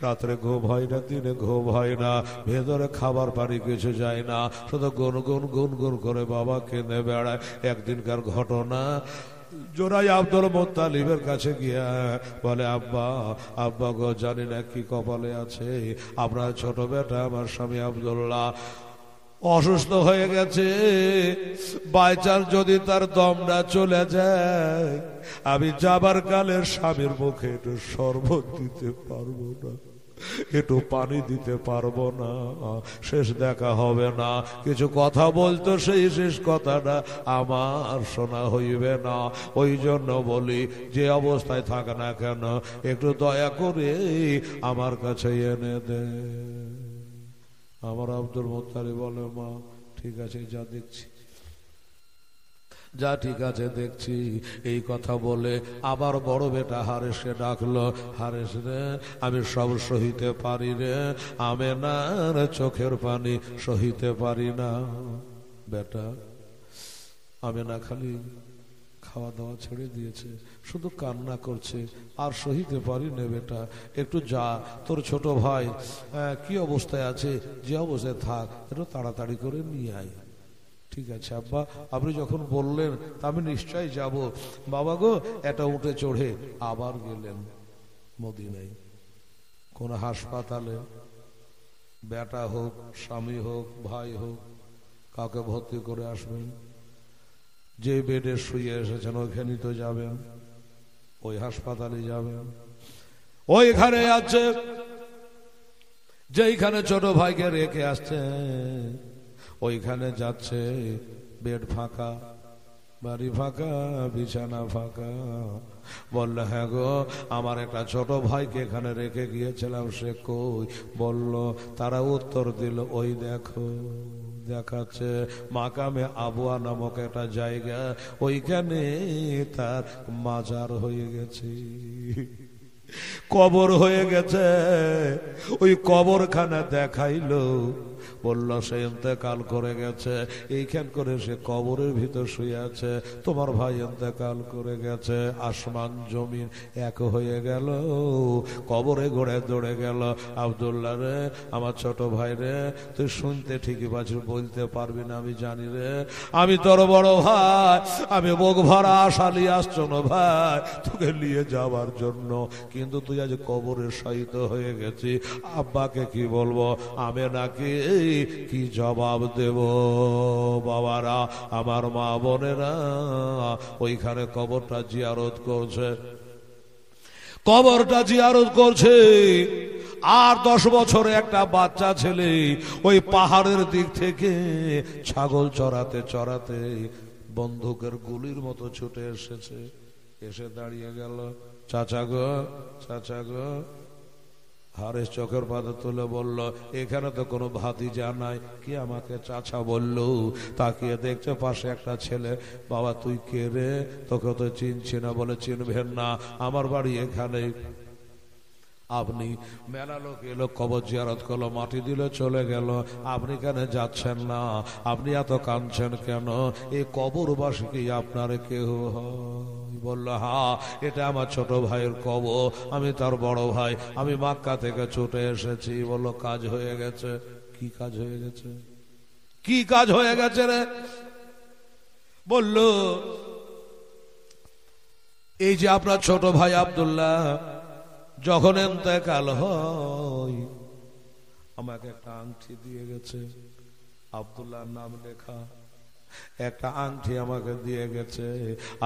রাত্রে ঘুম হয় না, দিনে ঘুম হয় না, ভেতরে খাবার পানি কিছু যায় না, শুধু গুনগুন গুনগুন করে বাবা কেঁদে বেড়ায়। একদিনকার ঘটনা, জোরাই আব্দুল মুত্তালিবের কাছে গিয়া বলে, আব্বা, আব্বা গো, জানি না কি কপালে আছে, আপনার ছোট বেটা আমার স্বামী আব্দুল্লাহ অসুস্থ হয়ে গেছে, বাই চান্স যদি তার দমটা চলে যায়, আমি যাবার কালে স্বামীর মুখে একটু শরবত দিতে পারবো না, একটু পানি দিতে পারবো না, শেষ দেখা হবে না। কিছু কথা বলতো, সেই শেষ কথাটা আমার শোনা হইবে না। ওই জন্য বলি, যে অবস্থায় থাক না কেন, একটু দয়া করে আমার কাছে এনে দে। আমার আব্দুল মুত্তালিব বলে, মা ঠিক আছে, যা দেখছি, যা ঠিক আছে দেখছি। এই কথা বলে আবার বড় বেটা হারেসকে ডাকলো। হারেস রে, আমি সব সহিতে পারি রে, আমেনার চোখের পানি সহিতে পারি না। বেটা, আমেনা খালি খাওয়া দাওয়া ছেড়ে দিয়েছে, শুধু কান্না করছে, আর সহিতে পারি না বেটা, একটু যা, তোর ছোট ভাই কি অবস্থায় আছে, যে অবস্থায় থাক, একটু তাড়াতাড়ি করে নিয়ে আয়। ঠিক আছে আব্বা, আপনি যখন বললেন তা আমি নিশ্চয়ই যাব। বাবা গো, এটা উঠে চড়ে আবার গেলেন মদিনায়। কোন হাসপাতালে বেটা হোক, স্বামী হোক, ভাই হোক, কাউকে ভর্তি করে আসবেন। যে বেডে শুয়ে এসেছেন ওইখানে তো যাবেন, ওই হাসপাতালে যাবেন। ওইখানে আছে, যেইখানে ছোট ভাইকে রেখে আসছে, ওইখানে যাচ্ছে, বেড ফাঁকা, বাড়ি ফাঁকা, বিছানা ফাঁকা। বলল, হ্যাঁ গো, আমার একটা ছোট ভাইকে এখানে রেখে গিয়েছিলাম, সে কই? বলল, তারা উত্তর দিল, ওই দেখো, দেখাচ্ছে মাকামে আবুয়া নামক একটা জায়গা, ওইখানে তার মাজার হয়ে গেছে, কবর হয়ে গেছে। ওই কবরখানা দেখাইলো, বলল সে ইন্তেকাল করে গেছে, এইখান করে সে কবরের ভিতর শুয়ে আছে। তোমার ভাই ইন্তেকাল করে গেছে, আসমান জমিন এক হয়ে গেল, কবরে ঘোড়ে দৌড়ে গেল। আব্দুল্লাহ রে, আমার ছোট ভাই রে, তুই শুনতে ঠিকই পাচ্ছিস, বলতে পারবি না আমি জানি রে, আমি তোর বড় ভাই, আমি বুক ভরা আশা নিয়ে আসছো না ভাই তোকে নিয়ে যাওয়ার জন্য, কিন্তু তুই আজ কবরে শায়িত হয়ে গেছি, আব্বাকে কি বলবো, আমি নাকি কি জবাব দেব? বাবারা, আমার মা বোনেরা ওইখানে কবরটা জিয়ারত করছে, কবরটা জিয়ারত করছে। আর 10 বছরে একটা বাচ্চা ছেলে ওই পাহাড়ের দিক থেকে ছাগল চড়াতে চড়াতে বন্দুকের গুলির মতো ছুটে এসেছে, এসে দাঁড়িয়ে গেল। চাচা গো, চাচা গো। হারেস চোখের পাতা তুলে বলল, এখানে তো কোনো ভাতিজা নাই, কি আমাকে চাচা বলল? তাকিয়ে দেখছে পাশে একটা ছেলে। বাবা তুই কে রে? তোকে তো চিনছি না। বলে, চিনবেন না, আমার বাড়ি এখানে। আপনি? মেলা লোক এলো, কবর জিয়ারত করলো, মাটি দিল, চলে গেল, আপনি কেন যাচ্ছেন না? আপনি এত কাঁদছেন কেন? এই কবরবাসী কি আপনার কেউ হয়? বলল, হ্যাঁ, এটা আমার ছোট ভাইয়ের কবর, আমি তার বড় ভাই, আমি মক্কা থেকে ছুটে এসেছি। বলল, কাজ হয়ে গেছে? কি কি কাজ হয়ে গেছে, কি কাজ হয়ে গেছে রে? বলল এই যে আপনার ছোট ভাই আব্দুল্লাহ যখন ইন্তেকাল হয় আমাকে একটা আংটি দিয়ে গেছে, আব্দুল্লাহর নাম লেখা একটা আংটি আমাকে দিয়ে গেছে,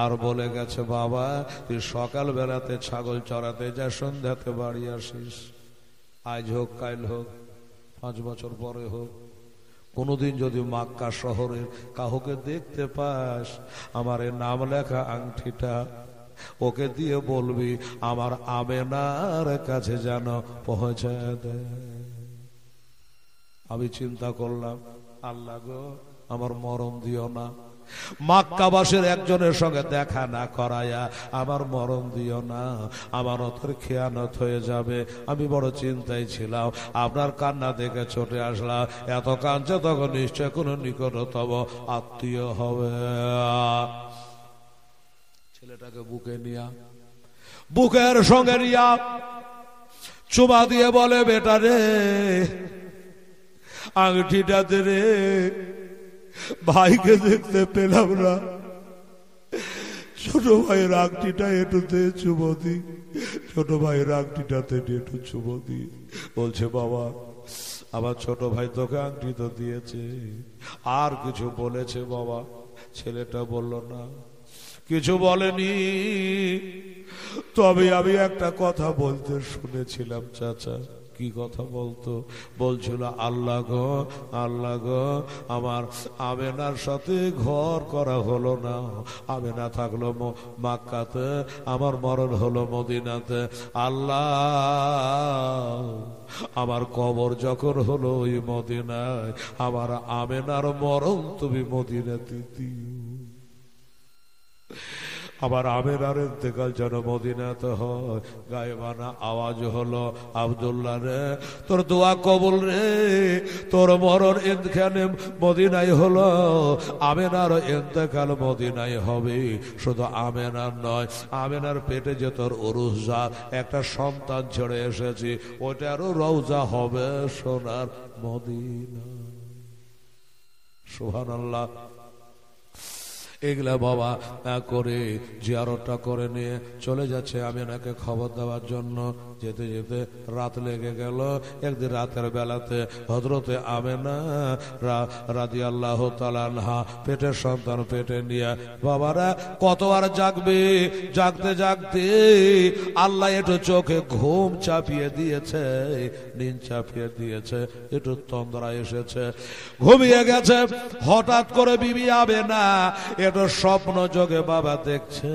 আর বলে গেছে বাবা তুই সকাল বেলাতে ছাগল চড়াতে যা, সন্ধ্যাতে বাড়ি আসিস, আজ হোক কাল হোক 5 বছর পরে হোক, কোনদিন যদি মক্কা শহরের কাউকে দেখতে পাস আমার এই নাম লেখা আংটিটা ওকে দিয়ে বলবি আমার আমেনার কাছে যেন পৌঁছে দেয়। আমি চিন্তা করলাম আল্লাহ গো আমার মরণ দিও না, মক্কাবাসীর একজনের সঙ্গে দেখা না করায়া আমার মরণ দিও না, আমার অতর খেয়ানত হয়ে যাবে। আমি বড় চিন্তায় ছিলাম, আপনার কান্না দেখে ছুটে আসলাম, এত কাঁদছে তখন নিশ্চয় কোনো নিকটতম আত্মীয় হবে। ছেলেটাকে বুকে নিয়া, বুকের সঙ্গে নিয়া চুমা দিয়ে বলে বেটা রে আংটিটা দে রে, ভাইকে দেখতে পেলাম না, ছোট ভাইয়ের আংটিটা একটু দে চুমো দি, ছোট ভাইয়ের আংটিটাতে একটু চুমো দি। বলছে বাবা আমার ছোট ভাই তোকে আংটি তো দিয়েছে, আর কিছু বলেছে বাবা? ছেলেটা বলল না কিছু বলেনি, তবে আমি একটা কথা বলতে শুনেছিলাম চাচা। কি কথা বলতো? বলছিল আল্লাহ গো আল্লাহ গো আমার আমেনার সাথে ঘর করা হলো না, আমেনা থাকলো মক্কাতে, আমার মরণ হলো মদিনাতে, আল্লাহ আমার কবর যখন হলো ওই মদিনায়, আমার আমেনার মরণ তুমি মদিনাতে দিও, আবার আমেনার ইন্তেকাল যেন মদিনাতে হয়। গায়েবানা আওয়াজ হলো আব্দুল্লাহ রে তোর দোয়া কবুল রে, তোর মরণ এখানে মদিনায় হলো, আমেনার ইন্তেকাল মদিনায় হবে। শুধু আমেনার নয়, আমেনার পেটে যে তোর উরুজা একটা সন্তান ছেড়ে এসেছি, ওটারও রওজা হবে সোনার মদিনা। সুবহানাল্লাহ। এগুলা বাবা করে জিয়ারতটা করে নিয়ে চলে যাচ্ছে আমিনাকে খবর দেওয়ার জন্য। যেতে যেতে রাত লেগে গেল। একদিন রাতের বেলাতে হযরতে আমেনা রাদিয়াল্লাহু তাআলা আনহা পেটের সন্তান পেটে নিয়ে, বাবারা কত আর জাগবে, জাগতে জাগতে আল্লাহ একটু চোখে ঘুম চাপিয়ে দিয়েছে, নিন চাপিয়ে দিয়েছে, একটু তন্দ্রা এসেছে, ঘুমিয়ে গেছে। হঠাৎ করে বিবি আমেনা একটা স্বপ্ন যোগে বাবা দেখছে,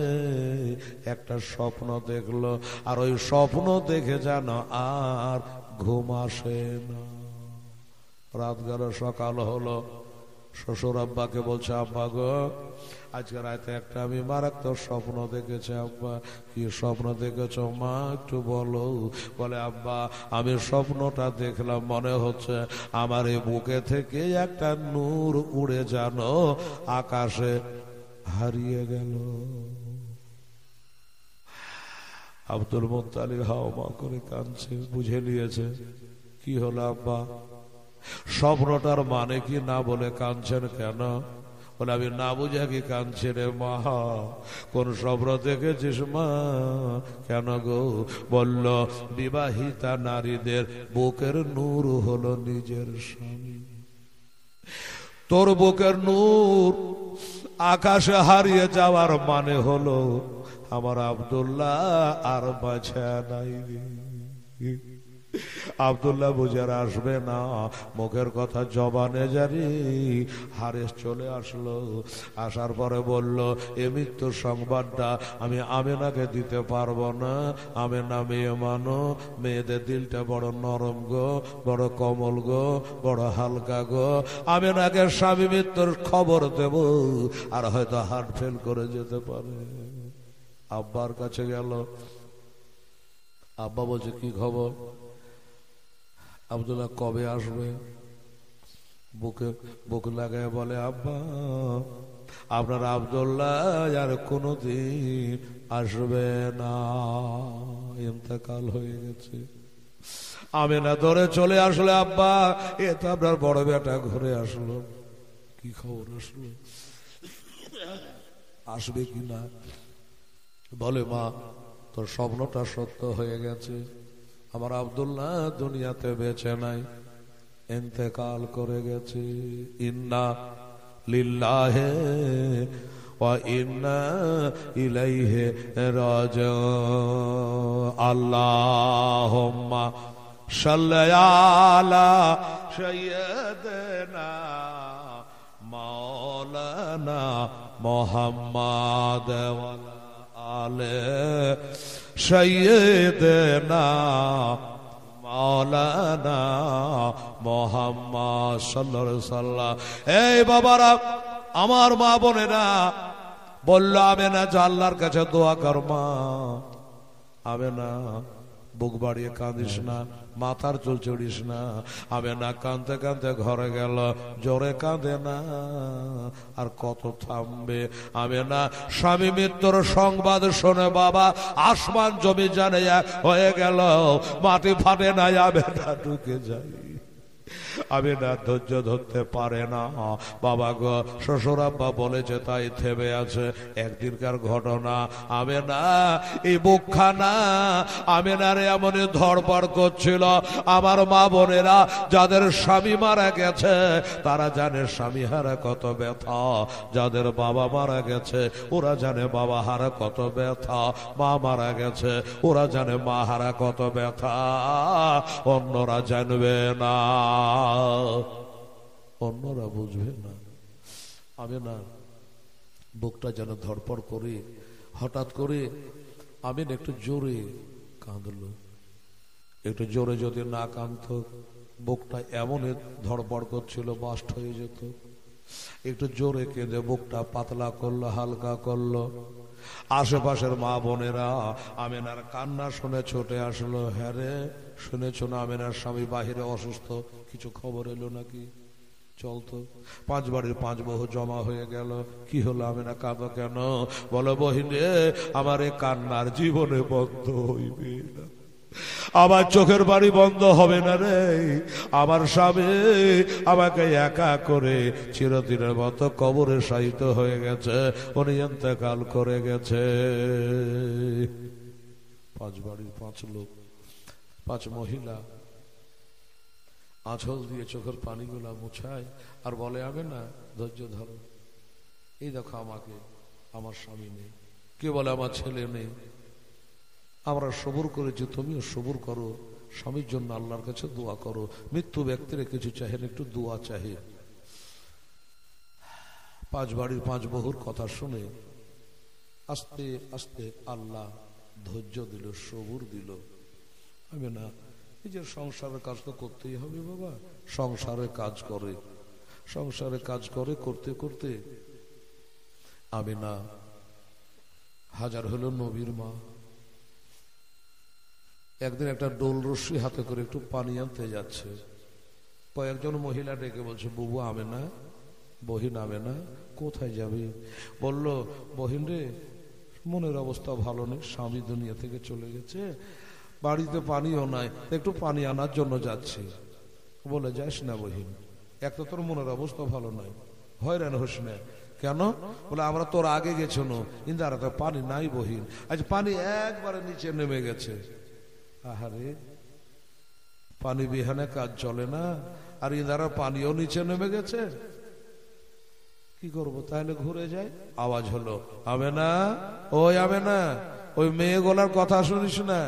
একটা স্বপ্ন দেখলো, আর ওই স্বপ্ন দেখে যেন আর ঘুম আসে না। রাত গেল, সকাল হলো। শ্বশুর আব্বাকে বলছে আব্বা গো আজকে রাতে একটা আমি মারাত্মক স্বপ্ন দেখেছি। আব্বা কি স্বপ্ন দেখেছ মা একটু বলো। বলে আব্বা আমি স্বপ্নটা দেখলাম, মনে হচ্ছে আমার এই বুকে থেকে একটা নূর উড়ে যেন আকাশে হারিয়ে গেল। আব্দুল মুত্তালিব হাওমা করে কাঁদছে, বুঝে নিয়েছে কি হলো আব্বা, স্বপ্নটার মানে কি না বলে কাঁদছেন কেন? বলে আমি না বুঝে কি কাঁদছি রে মা, কোন স্বপ্ন দেখেছিস মা? কেন গো? বলল বিবাহিতা নারীদের বুকের নূর হলো নিজের স্বামী, তোর বুকের নূর আকাশে হারিয়ে যাওয়ার মানে হলো আমার আব্দুল্লাহ আর বাঁচা নাই। আব্দুল্লাহ বুঝে আসবে না, মুখের কথা জবানে জারি। হারেস চলে আসলো, আসার পরে বলল এ মৃত্যুর সংবাদটা আমি আমেনাকে দিতে পারবো না। আমেনা মেয়ে মানো, মেয়েদের দিলটা বড় নরম গো, বড় কমল গো, বড় হালকা গো। আমেনাকে স্বামী মৃত্যুর খবর দেব, আর হয়তো হার্ট ফেল করে যেতে পারে। আব্বার কাছে গেল, আব্বা বলছে কি খবর? আব্দুল্লাহ কবে আসবে? বুকে বুক লাগায় বলে আব্বা আপনার আব্দুল্লাহ আর কোনদিন আসবে না, ইন্তেকাল হয়ে গেছে। আমেনা ধরে চলে আসলে, আব্বা এ তো আপনার বড় বেটা ঘুরে আসলো, কি খবর আসলো, আসবে কিনা? বলে মা তোর স্বপ্নটা সত্য হয়ে গেছে, আমার আব্দুল্লাহ দুনিয়াতে বেঁচে নাই, ইন্তেকাল করে গেছে। ইন্না লিল্লাহি ওয়া ইন্না ইলাইহি রাজিউন। আল্লাহুম্মা সাল্লি আলা সাইয়্যিদিনা মাওলানা মুহাম্মাদ ওয়া আলে সাইয়্যিদিনা মাওলানা মুহাম্মদ সাল্লাল্লাহু আলাইহি ওয়াসাল্লাম। এই বাবারা, আমার মা বোনেরা বলল, আমেনা যা আল্লাহর কাছে দোয়া কর। মা আমেনা বুক বাড়িয়ে কাঁদিস না, মাথার চুল চড়িস না। আমেনা কাঁদতে কাঁদতে ঘরে গেল, জোরে কাঁদে না, আর কত থামবে। আমেনা স্বামী মৃত্যুর সংবাদ শুনে বাবা আসমান জমি জানে হয়ে গেল, মাটি ফাটে না, আমেনা ঢুকে যায়। আমেনা ধৈর্য ধরতে পারে না। বাবা গো, শ্বশুর আব্বা বলেছে তাই থেমে আছে। একদিনকার ঘটনা, আমেনা এই বুকখানা আমেনারে এমন ধড়পড় করছিল। আমার মা বোনেরা যাদের স্বামী মারা গেছে তারা জানে স্বামী হারা কত ব্যথা, যাদের বাবা মারা গেছে ওরা জানে বাবা হারা কত ব্যথা, মা মারা গেছে ওরা জানে মা হারা কত ব্যথা, অন্যরা জানবে না, অন্যরা বুঝবে না। আমেনা বুকটা যেন ধড়পড় করে, হঠাৎ করে আমেনা একটু জোরে কাঁদলো। একটু জোরে যদি না কাঁদত বুকটা এমন ধড়পড় করছিল বাস্ট হয়ে যেত। একটু জোরে কেঁদে বুকটা পাতলা করলো, হালকা করলো। আশেপাশের মা বোনেরা আমেনার কান্না শুনে ছুটে আসলো। হ্যাঁ রে, শুনেছ না আমেনার স্বামী বাহিরে অসুস্থ, কিছু খবর এলো নাকি? চলতো 5 বাড়ির 5 বহু জমা হয়ে গেল। কি হলো আমেনা, কাঁদো কেন? বলো বহিন রে, আমার এ কান্নার জীবনে বন্ধ হইবে না, আমার চোখের বাড়ি বন্ধ হবে না রে। আমার স্বামী আমাকে একা করে চিরদিনের মতো কবরে শায়িত হয়ে গেছে, উনি ইন্তেকাল করে গেছে। 5 বাড়ির 5 লোক, 5 মহিলা আঁচল দিয়ে চোখের পানিগুলা মুছায় আর বলে, আমেনা ধৈর্য ধরো, এই দেখো আমাকে, আমার স্বামী নেই। কে বলে আমার ছেলে নেই? আমরা সবুর করেছি, তুমিও সবুর করো, স্বামীর জন্য আল্লাহর কাছে দোয়া করো। মৃত্যু ব্যক্তিরা কিছু চাহেন, একটু দোয়া চাহে। 5 বাড়ির 5 বহুর কথা শুনে আস্তে আস্তে আল্লাহ ধৈর্য দিল, সবুর দিল। আমি না, নিজের সংসারের কাজ তো করতেই হবে বাবা। সংসারে কাজ করে, সংসারে কাজ করে করতে করতে আমি না হাজার হলো নবীর মা। একদিন একটা ডোল রশ্মি হাতে করে একটু পানি আনতে যাচ্ছে। কয়েকজন মহিলা ডেকে বলছে, বুবু আমেনা, বহিন আমেনা কোথায় যাবে? বলল, বহিন রে, মনের অবস্থা ভালো নেই, স্বামী দুনিয়া থেকে চলে গেছে, বাড়িতে পানিও নাই, একটু পানি আনার জন্য যাচ্ছি। বলে, যাস না বহিন, এক তো তোর মনের অবস্থা ভালো নাই, হয়রান হোস না। কেন? বলে, আমরা তোর আগে গেছো না, কিন্তু আর তো পানি নাই বহিন, আজ পানি একবারে নিচে নেমে গেছে। আহারে, পানি বিহানে কাজ চলে না, আর ইন্দারা পানিও নিচে নেমে গেছে, কি করবো? তাহলে ঘুরে যায়। আওয়াজ হলো, আমেনা, ওই আমেনা, ওই মেয়ে গোলার কথা শুনিস না,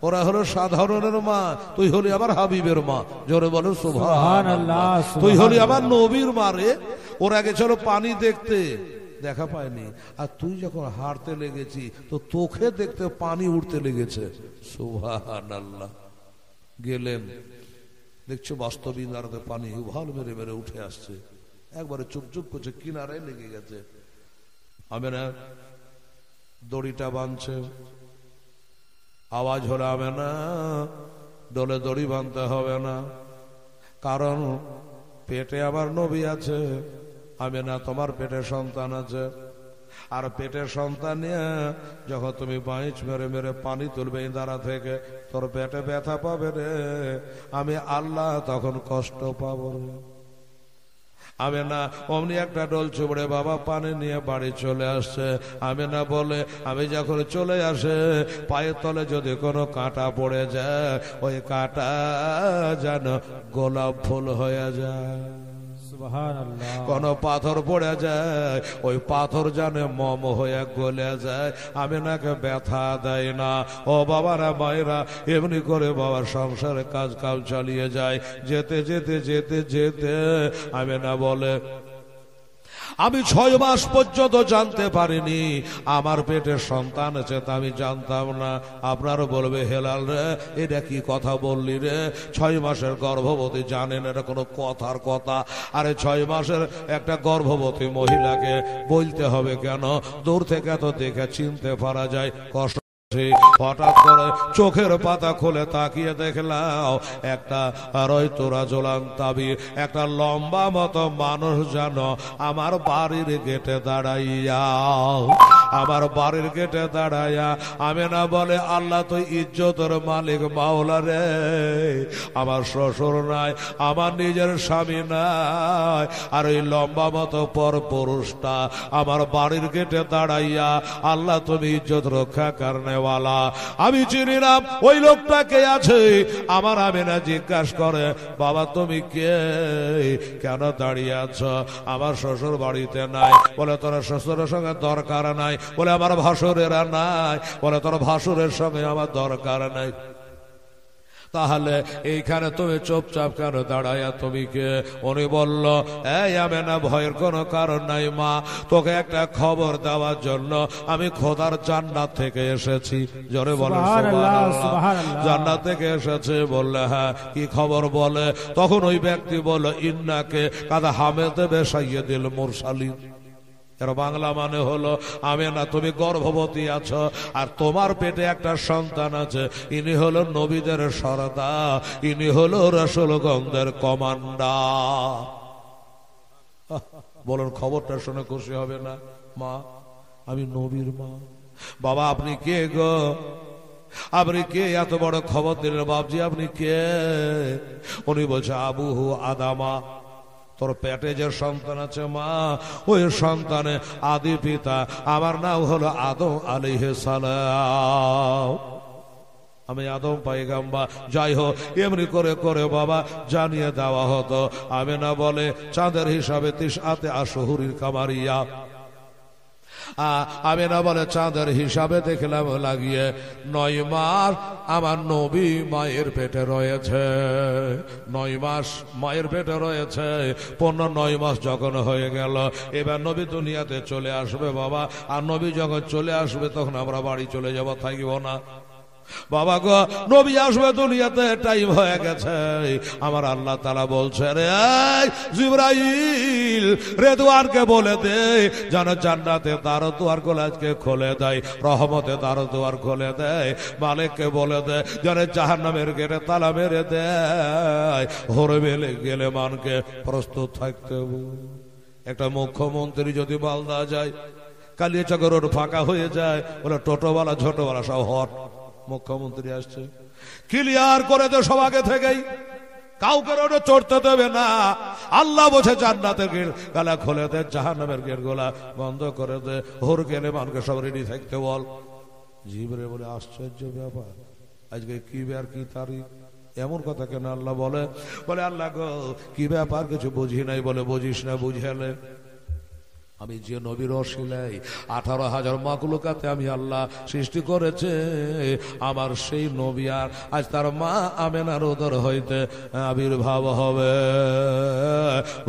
ওরা হলো সাধারণের মা, তুই হলি আবার হাবিবের মা। জোরে বলো সুবহানাল্লাহ। তুই হলি আবার নবীর মা রে। ওরা গেছিল পানি দেখতে, দেখা পায়নি, আর তুই যখন হাঁটতে লেগেছি তো তোকে দেখতে পানি উঠতে লেগেছে। সুবহানাল্লাহ। গেলেন, দেখছো বাস্তবিক দাঁড়াতে পানি উভাল মেরে মেরে উঠে আসছে, একবারে চুপ চুপ করছে, কিনারায় লেগে গেছে। আমেনা দড়িটা বাঁধছে, আওয়াজ হলে, আমেনা দলে দড়ি বাঁধতে হবে না, কারণ পেটে আবার নবী আছে। আমেনা তোমার পেটে সন্তান আছে, আর পেটের সন্তান নিয়ে যখন তুমি বাইচ মেরে মেরে পানি তুলবে দাঁড়া থেকে, তোর পেটে ব্যথা পাবে রে, আমি আল্লাহ তখন কষ্ট পাবো রে। আমি না অমনি একটা ডোল চুবড়ে বাবা পানি নিয়ে বাড়ি চলে আসছে। আমি না বলে আমি যখন চলে আসে পায়ের তলে যদি কোনো কাঁটা পড়ে যায়, ওই কাঁটা যেন গোলাপ ফুল হয়ে যায়। কোন পাথর পড়ে যায়, ওই পাথর জানে মম হয়ে গলে যায়। আমি নাকে ব্যথা দেয় না। ও বাবারা মায়েরা, এমনি করে বাবার সংসারে কাজ কাজ চালিয়ে যায়। যেতে যেতে যেতে যেতে আমি না বলে আমি 6 মাস পর্যন্ত জানতে পারিনি আমার পেটে সন্তান আছে, তা আমি জানতাম না। আপনারও বলবে হেলাল রে, এটা কি কথা বললি রে? 6 মাসের গর্ভবতী জানেন এটা কোনো কথার কথা? আরে 6 মাসের একটা গর্ভবতী মহিলাকে বলতে হবে কেন? দূর থেকে তো দেখে চিনতে পারা যায়। কষ্ট হঠাৎ করে চোখের পাতা খুলে তাকিয়ে দেখলাম একটা রয়তোরা জোলান তাবির, একটা লম্বা মতো মানুষ যেন আমার বাড়ির গেটে দাঁড়াইয়া, আমার বাড়ির গেটে দাঁড়াইয়া আমি না বলে আল্লাহ তুই ইজ্জতের মালিক মাওলা রে, আমার শ্বশুর নাই, আমার নিজের স্বামী নাই, আর ওই লম্বা মতো পর পুরুষটা আমার বাড়ির গেটে দাঁড়াইয়া আল্লাহ তুমি ইজ্জত রক্ষা করনে ওয়ালা। আমি চিনি না ওই লোকটা কে আছে। আমার আমিনা জিজ্ঞাসা করে বাবা তুমি কে, কেন দাঁড়িয়ে আছো? আমার শ্বশুর বাড়িতে নাই। বলে তোর শ্বশুরের সঙ্গে দরকার নাই। বলে আমার ভাসুরেরা নাই। বলে তোর ভাসুরের সঙ্গে আমার দরকার নাই। তাহলে এইখানে তুমি চুপচাপ কেন দাঁড়াইয়া তুমি কে? উনি বলল এই আমি না ভয়ের কোনো কারণ নাই মা, তোকে একটা খবর দেওয়ার জন্য আমি খোদার জান্নাত থেকে এসেছি। জোরে বলে জান্নাত থেকে এসেছে। বললে হ্যাঁ কি খবর বলে? তখন ওই ব্যক্তি বলল ইন্নাকে কাদা হামেদে বেসাইয়্যিদুল মুরসালিন। এর বাংলা মানে হলো আমি না তুমি গর্ভবতী আছো আর তোমার পেটে একটা সন্তান আছে, ইনি হলো নবীদের সরদার, ইনি হলো রাসূলগণদের কমান্ডার। বলুন খবরটা শুনে খুশি হবে না? মা আমি নবীর মা। বাবা আপনি কে গো? আপনি কে? এত বড় খবর দিলেন বাপজি, আপনি কে? উনি বলছে আবুহু আদামা, তোর পেটে যে সন্তান আছে মা, ওই সন্তানে আদি পিতা আমার নাম হলো আদম আলাইহিস সালাম। আমি আদম পয়গম্বর। যাই হোক এমনি করে করে বাবা জানিয়ে দেওয়া হতো। আমি না বলে চাঁদের হিসাবে ৩০ আশহুরিল কামারিয়া, আমি না বলে চাঁদের হিসাবে দেখলাম লাগিয়ে 9 মাস আমার নবী মায়ের পেটে রয়েছে। 9 মাস মায়ের পেটে রয়েছে। 9 মাস যখন হয়ে গেল এবার নবী দুনিয়াতে চলে আসবে বাবা। আর নবী যখন চলে আসবে তখন আমরা বাড়ি চলে যাব, থাকবো না। বাবা গো নবী আসবে দুনিয়াতে, টাইম হয়ে গেছে। আমার আল্লাহ তাআলা বলছে রে জিবরাইল রেদওয়ানকে বলে দে যেন জান্নাতে তার দুয়ার গুলো আজকে খুলে দেয়, রহমতে তার দুয়ার খুলে দেয়। মালিককে বলে দে যেন জাহান্নামের গেটে তালা মেরে দেয়। হরবেলে গেলে মানকে প্রস্তুত থাকতে হবে। একটা মুখ্যমন্ত্রী যদি মালদা যায়, কালিয়াচক রোড ফাঁকা হয়ে যায়, বলে টোটোওয়ালা ছোটওয়ালা সব হট, মুখ্যমন্ত্রী আসছে ক্লিয়ার করে দে সব আগে থেকেই, কাউকে রোডে চড়তে দেবে না। আল্লাহ বসে জান্নাতের গেট গালা খুলে দে, জাহান্নামের গেট গোলা বন্ধ করে দে। হোর গেলে মানুষকে সব রেডি থাকতে বল। জিবরে বলে আশ্চর্য ব্যাপার, আজকে কি বার কি তারিখ? এমন কথা কেন আল্লাহ বলে? বলে আল্লাহ গো কি ব্যাপার কিছু বুঝি নাই। বলে বুঝিস না, বুঝালে আমি যে নবীর অশিলাই 18,000 মাখলুকাতে আমি আল্লাহ সৃষ্টি করেছে, আমার সেই নবী আর আজ তার মা আমেনার উদর হইতে আবির্ভাব হবে,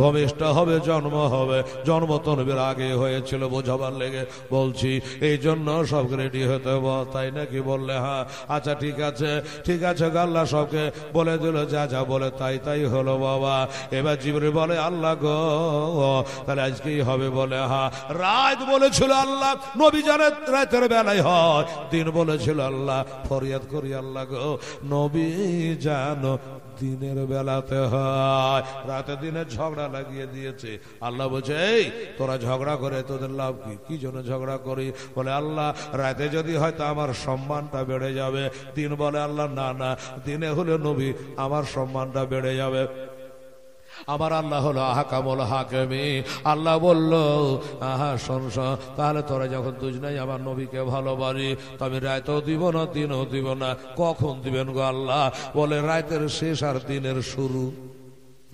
ভূমিষ্ঠ হবে, জন্ম হবে। জন্ম তো নবীর আগে হয়েছিল, বোঝাবার লেগে বলছি। এই জন্য সব রেডি হতে বল, তাই নাকি? বললে হ্যাঁ। আচ্ছা ঠিক আছে ঠিক আছে, আল্লাহ সবকে বলে দিল যা যা বলে তাই তাই হলো বাবা। এবার জিবরিল বলে আল্লাহ গো তাহলে আজকেই হবে? বলে হা রাত বলেছিল আল্লাহ নবী জানেন রাতের বেলায় হয়, দিন বলেছিল আল্লাহ ফরিয়াদ করি আল্লাহ গো নবী জানো দিনের বেলাতে হয়, রাতে দিনে ঝগড়া লাগিয়ে দিয়েছে। আল্লাহ বলছে এই তোরা ঝগড়া করে তোদের লাভ কি, কি জন্য ঝগড়া করি? বলে আল্লাহ রাতে যদি হয়তো আমার সম্মানটা বেড়ে যাবে। দিন বলে আল্লাহ না না, দিনে হলে নবী আমার সম্মানটা বেড়ে যাবে। আমার আল্লাহ হলো আহকামুল হাকিমি। আল্লাহ বলল আহা শোন তাহলে তোরা যখন দুজনেই আমার নবীকে ভালোবাসি তবে রাতেও দিব না দিনও দিব না। কখন দিবেন গো আল্লাহ? বলে রাতের শেষ আর দিনের শুরু,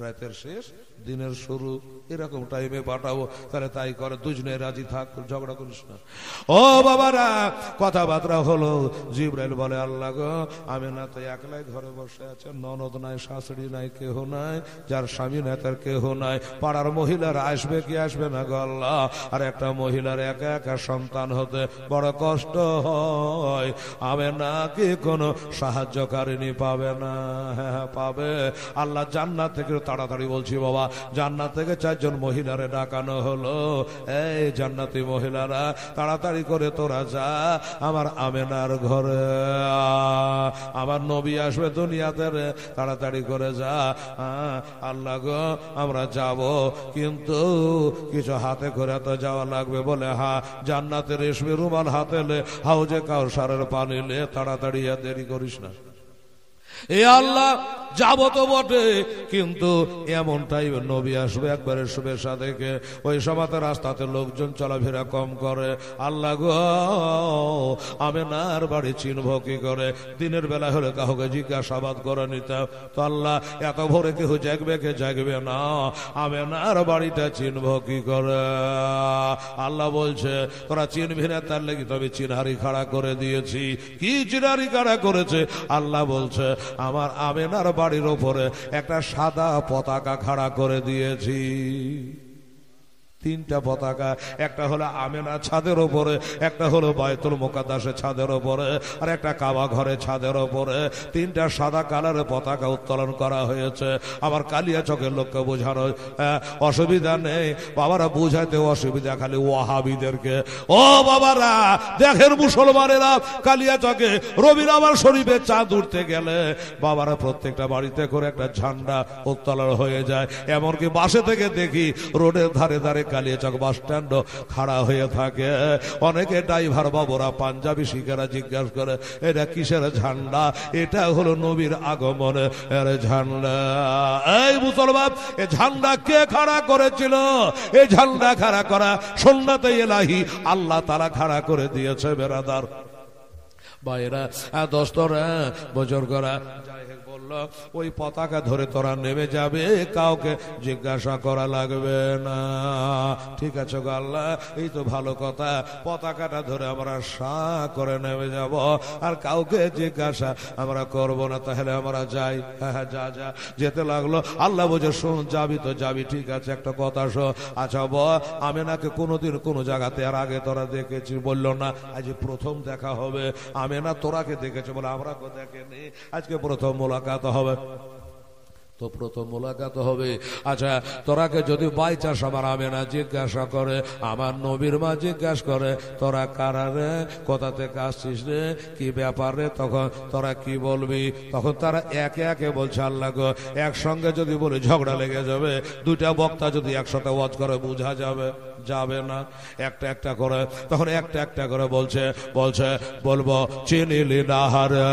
রাতের শেষ দিনের শুরু এরকম টাইমে পাঠাবো। তাহলে তাই করে দুজনে রাজি থাক, ঝগড়া করিস না। ও বাবারা কথাবার্তা হলো। জিবরাইল বলে আল্লাহ গো আমি না তো একলাই ঘরে বসে আছে, ননদ নাই শাশুড়ি নাই কেহ নাই, যার স্বামী নাই তার কেহ নাই, পাড়ার মহিলারা আসবে কি আসবে না গো আল্লাহ? আর একটা মহিলার একা একা সন্তান হতে বড় কষ্ট হয়, আমি না কি কোনো সাহায্যকারিনী পাবে না? হ্যাঁ পাবে। আল্লাহ জান্নাত থেকে তাড়াতাড়ি বলছি বাবা, জান্নাত থেকে চারজন মহিলারে ডাকানো হলো। এই জান্নাতি মহিলারা তাড়াতাড়ি করে তোরা যা আমার আমেনার ঘরে, আমার নবী আসবে দুনিয়াতে রে, তাড়াতাড়ি করে যা। আল্লাহ গো আমরা যাব, কিন্তু কিছু হাতে করে তো যাওয়া লাগবে। বলে হা জান্নাতে রেশমি রুমাল হাতে লে, হাউজে কাউসারের পানি লে, তাড়াতাড়ি দেরি করিস না। এ আল্লাহ যাব তো বটে, কিন্তু এমন টাইমে নবী আসবে একবারে শুভেচ্ছা দেখে, ওই সময় রাস্তাতে লোকজন চলাফেরা কম করে। আল্লাহ গো আমেনার বাড়ি চিনব কি করে? দিনের বেলা হলে কাউকে জিজ্ঞাসাবাদ করে নিতাম, তো আল্লাহ এত ভোরে কেউ জাগবে কে জাগবে না, আমেনার বাড়িটা চিনব কি করে? আল্লাহ বলছে তোরা চিনবি না, তার লেগে তবে চিনহারি খাড়া করে দিয়েছি। কি চিনহারি খাড়া করেছে? আল্লাহ বলছে আমার আমেনার বাড়ির ওপরে একটা সাদা পতাকা খাড়া করে দিয়েছি। তিনটা পতাকা, একটা হলো আমেনা ছাদের ওপরে, একটা হলো বায়তুল মুকাদ্দাসের ছাদের ওপরে, আর একটা কাবা ঘরের ছাদের ওপরে। তিনটা সাদা কালারের পতাকা উত্তোলন করা হয়েছে। আমার কালিয়া চকের লোককে বোঝানো অসুবিধা নেই বাবারা, বুঝাইতে অসুবিধা খালি ওয়াহাবিদেরকে। ও বাবারা দেখেন মুসলমানেরা কালিয়া চকে রবির আমার শরীফে চাঁদ উঠতে গেলে বাবারা প্রত্যেকটা বাড়িতে করে একটা ঝান্ডা উত্তোলন হয়ে যায়। এমনকি বাসে থেকে দেখি রোডের ধারে ধারে কালিয়াচক বাস স্ট্যান্ড খাড়া হয়ে থাকে। অনেকে ড্রাইভার বাবুরা পাঞ্জাবি শিখেরা জিজ্ঞাসা করে এটা কিসের ঝান্ডা? এটা হলো নবীর আগমনের ঝান্ডা। এই মুসলমান এই ঝান্ডা কে খাড়া করেছিল? এই ঝান্ডা খাড়া করা সুন্নাতে ইলাহি আল্লাহ তাআলা খাড়া করে দিয়েছে। বেরাদার ভাইরা দোস্তরা বুজুর্গরা ওই পতাকা ধরে তোরা নেমে যাবে, কাউকে জিজ্ঞাসা করা লাগবে না। ঠিক আছে গো আল্লাহ, এই তো ভালো কথা। পতাকাটা ধরে আমরা সা করে নেমে যাব, আর কাউকে জিজ্ঞাসা আমরা করব না। তাহলে আমরা যাই। হ্যাঁ যা যা। যেতে লাগলো। আল্লাহ বোঝে শোন যাবি তো যাবি, ঠিক আছে একটা কথা শো। আচ্ছা আমি নাকি কোনোদিন কোনো জায়গাতে আর আগে তোরা দেখেছি? বললো না, আজ প্রথম দেখা হবে। আমি না তোরাকে দেখেছি? বলে আমরা কেউ দেখেনি, আজকে প্রথম মোলাকাত হবে। তো প্রথম মোলাকাত হবে। আচ্ছা তোরাকে যদি বাই চাষ আমার আমেনা জিজ্ঞাসা করে, আমার নবীর মা জিজ্ঞাসা করে তোরা কারা রে, কোথা থেকে আসছিস রে, কি ব্যাপার রে, তখন তোরা কি বলবি? তখন তারা একে একে বলছে আল্লাহ গো একসঙ্গে যদি বলে ঝগড়া লেগে যাবে। দুইটা বক্তা যদি একসাথে ওয়াজ করে বোঝা যাবে যাবে না। একটা একটা করে তখন একটা একটা করে বলছে বলবো চিনিলি না রে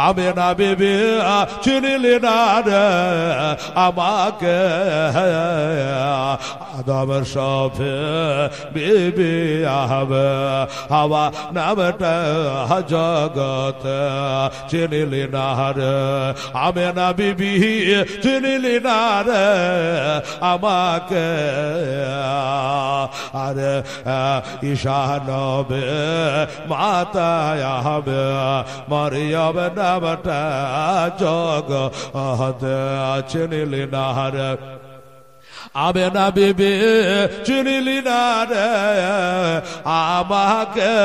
আমেনা বিবি, চিনিলি না রে আমাকে আদমের সাথে বিবি আহবে হাওয়া নামটা জগত চিনিলি না রে আমেনা বিবি, চিনিলি না রে আমাকে। আরে ঈশা নবে মাতায় হবে মরিয়ম নামটা জগত চিনিলি না রে আমেনা বিবি, চিনিলি না রে আমাকে।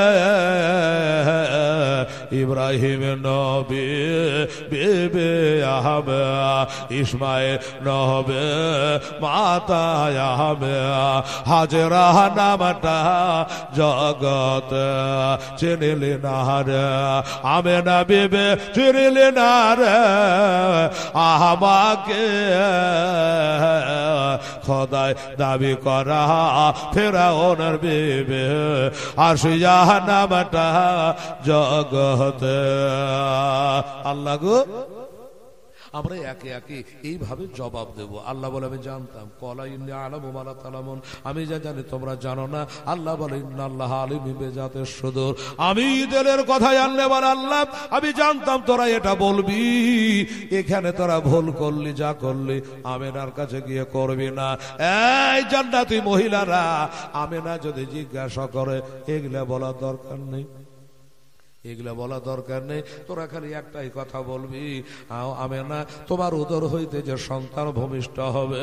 ইব্রাহিম নবী বিবি আহবে ইসমাইল নবে মাতা আহবে হাজরা নামটা জগত চিনিলি না রে আমেনা বিবি চিনিলি না রে আমাকে খোদায় দাবি করা ফেরাউনের বিবি আসিয়া নামটা জগতে। আল্লাহ গো আমরা একে একে এইভাবে জবাব দেব। আল্লাহ বলে আমি জানতাম, কলা ইন্নী আলামু মা লা তা'লামুন, আমি যা জানি তোমরা জানো না। আল্লাহ বলে ইন্নাল্লাহা আলিমুম বিযাতিস সুদূর, আমি দিলের কথা জানলে বলে আল্লাহ আমি জানতাম তোরা এটা বলবি। এখানে তোরা ভুল করলি, যা করলি আমেনার কাছে গিয়ে করবি না। এই জান্নাতি মহিলারা আমেনা যদি জিজ্ঞাসা করে এগুলা বলার দরকার নেই, এগুলা বলা দরকার নেই। তোরা খালি একটাই কথা বলবি, আমেনা তোমার উদর হইতে যে সন্তান ভূমিষ্ঠ হবে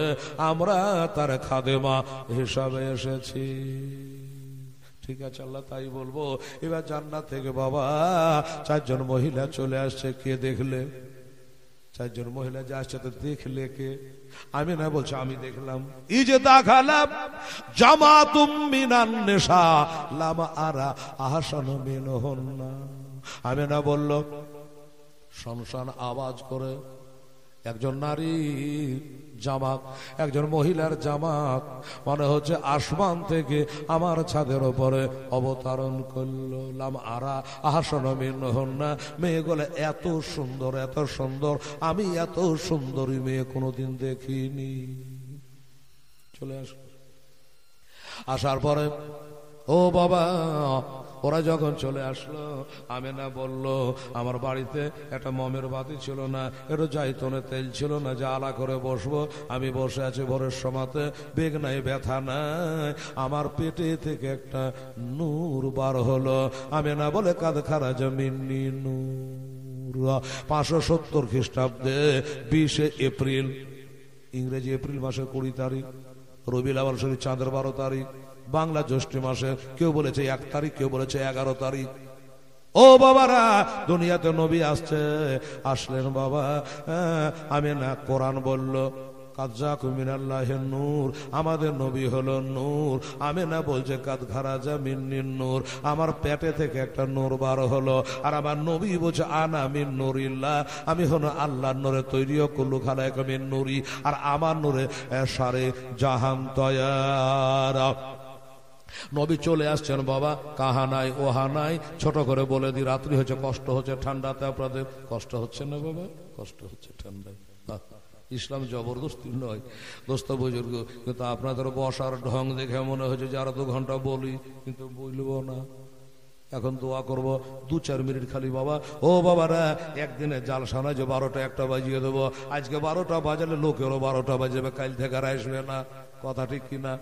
আমরা তার খাদেমা হিসাবে এসেছি। ঠিক আছে আল্লাহ তাই বলবো। এবার জান্নাত থেকে বাবা চারজন মহিলা চলে আসছে। কে দেখলে? চারজন মহিলা যে আসছে তো দেখলে কে? আমিনা বলছে আমি দেখলাম। এই যে দেখালাম জামাতুম মিনান নিসা লাম আরা আহসানু মিনহুন্না। আমিনা বলল শনশন আওয়াজ করে একজন নারী জামাত, একজন মহিলার জামাত মনে হচ্ছে আসমান থেকে আমার ছাদের উপরে অবতরণ করলো। লাম আরা আহসানু মিনহুন্না, মেয়েগুলো এত সুন্দর, এত সুন্দর, আমি এত সুন্দরী মেয়ে কোনোদিন দেখিনি। চলে আসো। আসার পরে ও বাবা ওরা যখন চলে আসলো আমেনা বলল আমার বাড়িতে একটা মমের বাতি ছিল না, একটু জাইতুনের তেল ছিল না, যা আলা করে বসবো। আমি বসে আছি ভোরের সময়তে, বেগ নাই, ব্যথা নাই, আমার পেটে থেকে একটা নূর বার হলো। আমেনা বলে কাদ খারাজ মিন্নি নূর। 570 খ্রিস্টাব্দে 20 এপ্রিল, ইংরেজি এপ্রিল মাসের 20 তারিখ, রবিউল আউয়াল শরীফ চাঁদের 12 তারিখ, বাংলা জ্যৈষ্ঠ মাসে কেউ বলেছে 1 তারিখ, কেউ বলেছে 11 তারিখ। ও বাবারা দুনিয়াতে নবী আসছে, আসলেন বাবা। আমেনা কোরআন বলল কাদ জাকুম মিনাল্লাহি নূর, আমাদের নবী হলো নূর। আমেনা বলছে কাদ খারাজা মিন্নিন নূর, আমার পেটে থেকে একটা নূর বার হলো। আর আমার নবী বলছে আনা মিন নূরিল্লাহ, আমি হলো আল্লাহর নূরে তৈরি, কুল্লু খালাইকা মিন নূরি, আর আমার নূরে সারে জাহান তৈয়ার। নবী চলে আসছেন বাবা, কাহা নাই ওহা নাই। ছোট করে বলে দি রাত্রি হচ্ছে, কষ্ট হচ্ছে ঠান্ডাতে, আপনাদের কষ্ট হচ্ছে না বাবা? কষ্ট হচ্ছে ঠান্ডায়। ইসলাম জবরদস্তি নয় দোস্ত বুজুর্গ, কিন্তু আপনাদের বসার ঢং দেখে মনে হচ্ছে যে আরো 2 ঘন্টা বলি, কিন্তু বলবো না। এখন দোয়া করবো 2-4 মিনিট খালি বাবা। ও বাবারা একদিনে জালসা নয় যে 12টা 1টা বাজিয়ে দেবো। আজকে 12টা বাজালে লোকেরও 12টা বাজাবে, কাল থেকে আর আসবে না। কথা ঠিক কিনা?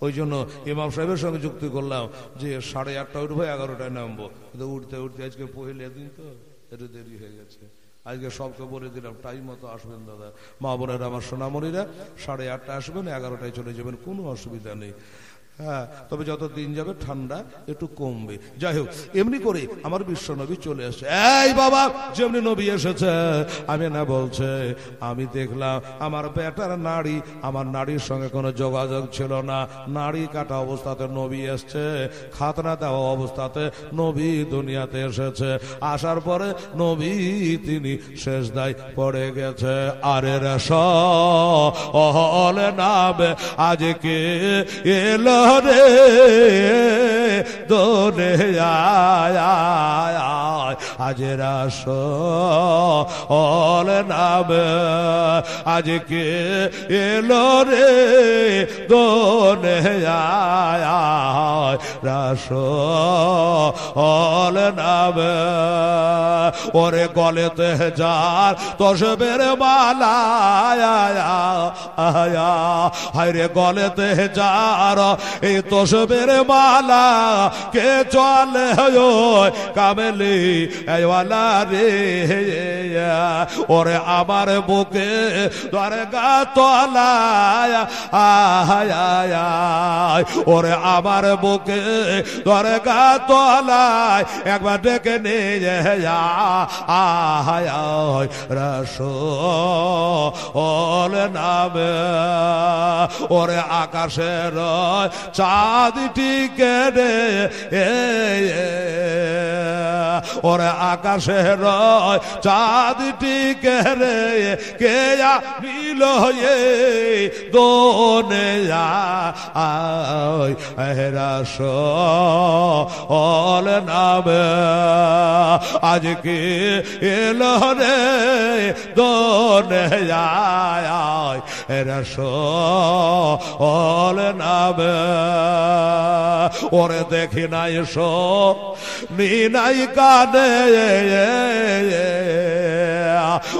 ওই জন্য ইমাম সাহেবের সঙ্গে যুক্তি করলাম যে 8:30 উঠবো, 11টায় নামবো, কিন্তু উঠতে উঠতে আজকে পহিলে দিন তো একটু দেরি হয়ে গেছে। আজকে সবকে বলে দিলাম টাইম মতো আসবেন দাদা। মা বোনেরা আমার সোনামণিরা 8:30 আসবেন, 11টায় চলে যাবেন, কোনো অসুবিধা নেই। হ্যাঁ, তবে যত দিন যাবে ঠান্ডা একটু কমবে। যাই হোক, এমনি করে আমার বিশ্ব নবী চলে আসছে। এই বাবা যেমনি নবী এসেছে আমেনা বলছে আমি দেখলাম আমার বেটার নাড়ি, আমার নাড়ির সঙ্গে কোনো যোগাযোগ ছিল না। নাড়ি কাটা অবস্থাতে নবী এসছে, খাতনা দেওয়া অবস্থাতে নবী দুনিয়াতে এসেছে। আসার পরে নবী তিনি সেজদায় পড়ে গেছে। আরে রাসূল নামে আজকে এলো রে দোনে আজ রাসূল নামে আজকে এলো রে দোনে রাসূল নামে। ওরে গলেতে যার তসবের মালা, হায়রে গলেতে যার এই তসবের মালা কে চলে কামেলি আইওয়ালা রে ওরে আমার বুকে দরগা তলায় আয় আয় আয় ওরে আমার বুকে দরগা তলায় একবার ডেকে নিয়ে আয় আয় রাসূল নামে ওরে আকাশের চাঁদটিকে রে ওরে আকাশের চাঁদটিকে রে কে নিল দোনে রাসূল নামে আজকে এলো রে দোনে রাসূল নামে ওরে দেখি নাই নি নাই কানে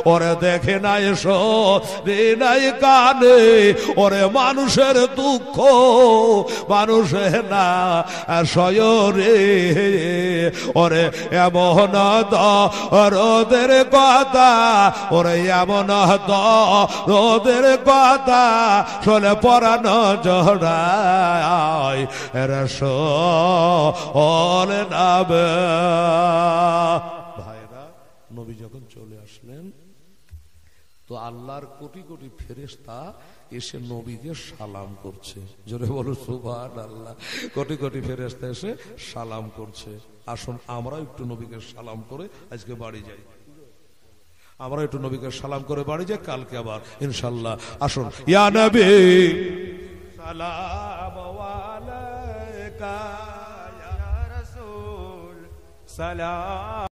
ওরে দেখে নাই নি নাই কানে ওরে মানুষের দুঃখ মানুষের না সয়রে ওরে এমন দরদের কথা ওরে এমন দরদের কথা শোনে পরানো জড়ায় রাসূল নামে ভাইরা নবী যখন চলে আসলেন তো আল্লাহর কোটি কোটি ফেরেশতা এসে নবীকে সালাম করছে জোরে বলো সুবহানাল্লাহ কোটি কোটি ফেরেশতা এসে সালাম করছে আসুন আমরা একটু নবীকে সালাম করে আজকে বাড়ি যাই আমরা একটু নবীকে সালাম করে বাড়ি যাই কালকে আবার ইনশাআল্লাহ আসুন ইয়া নবী সালাম আলাইকা ইয়া রাসূল সালাম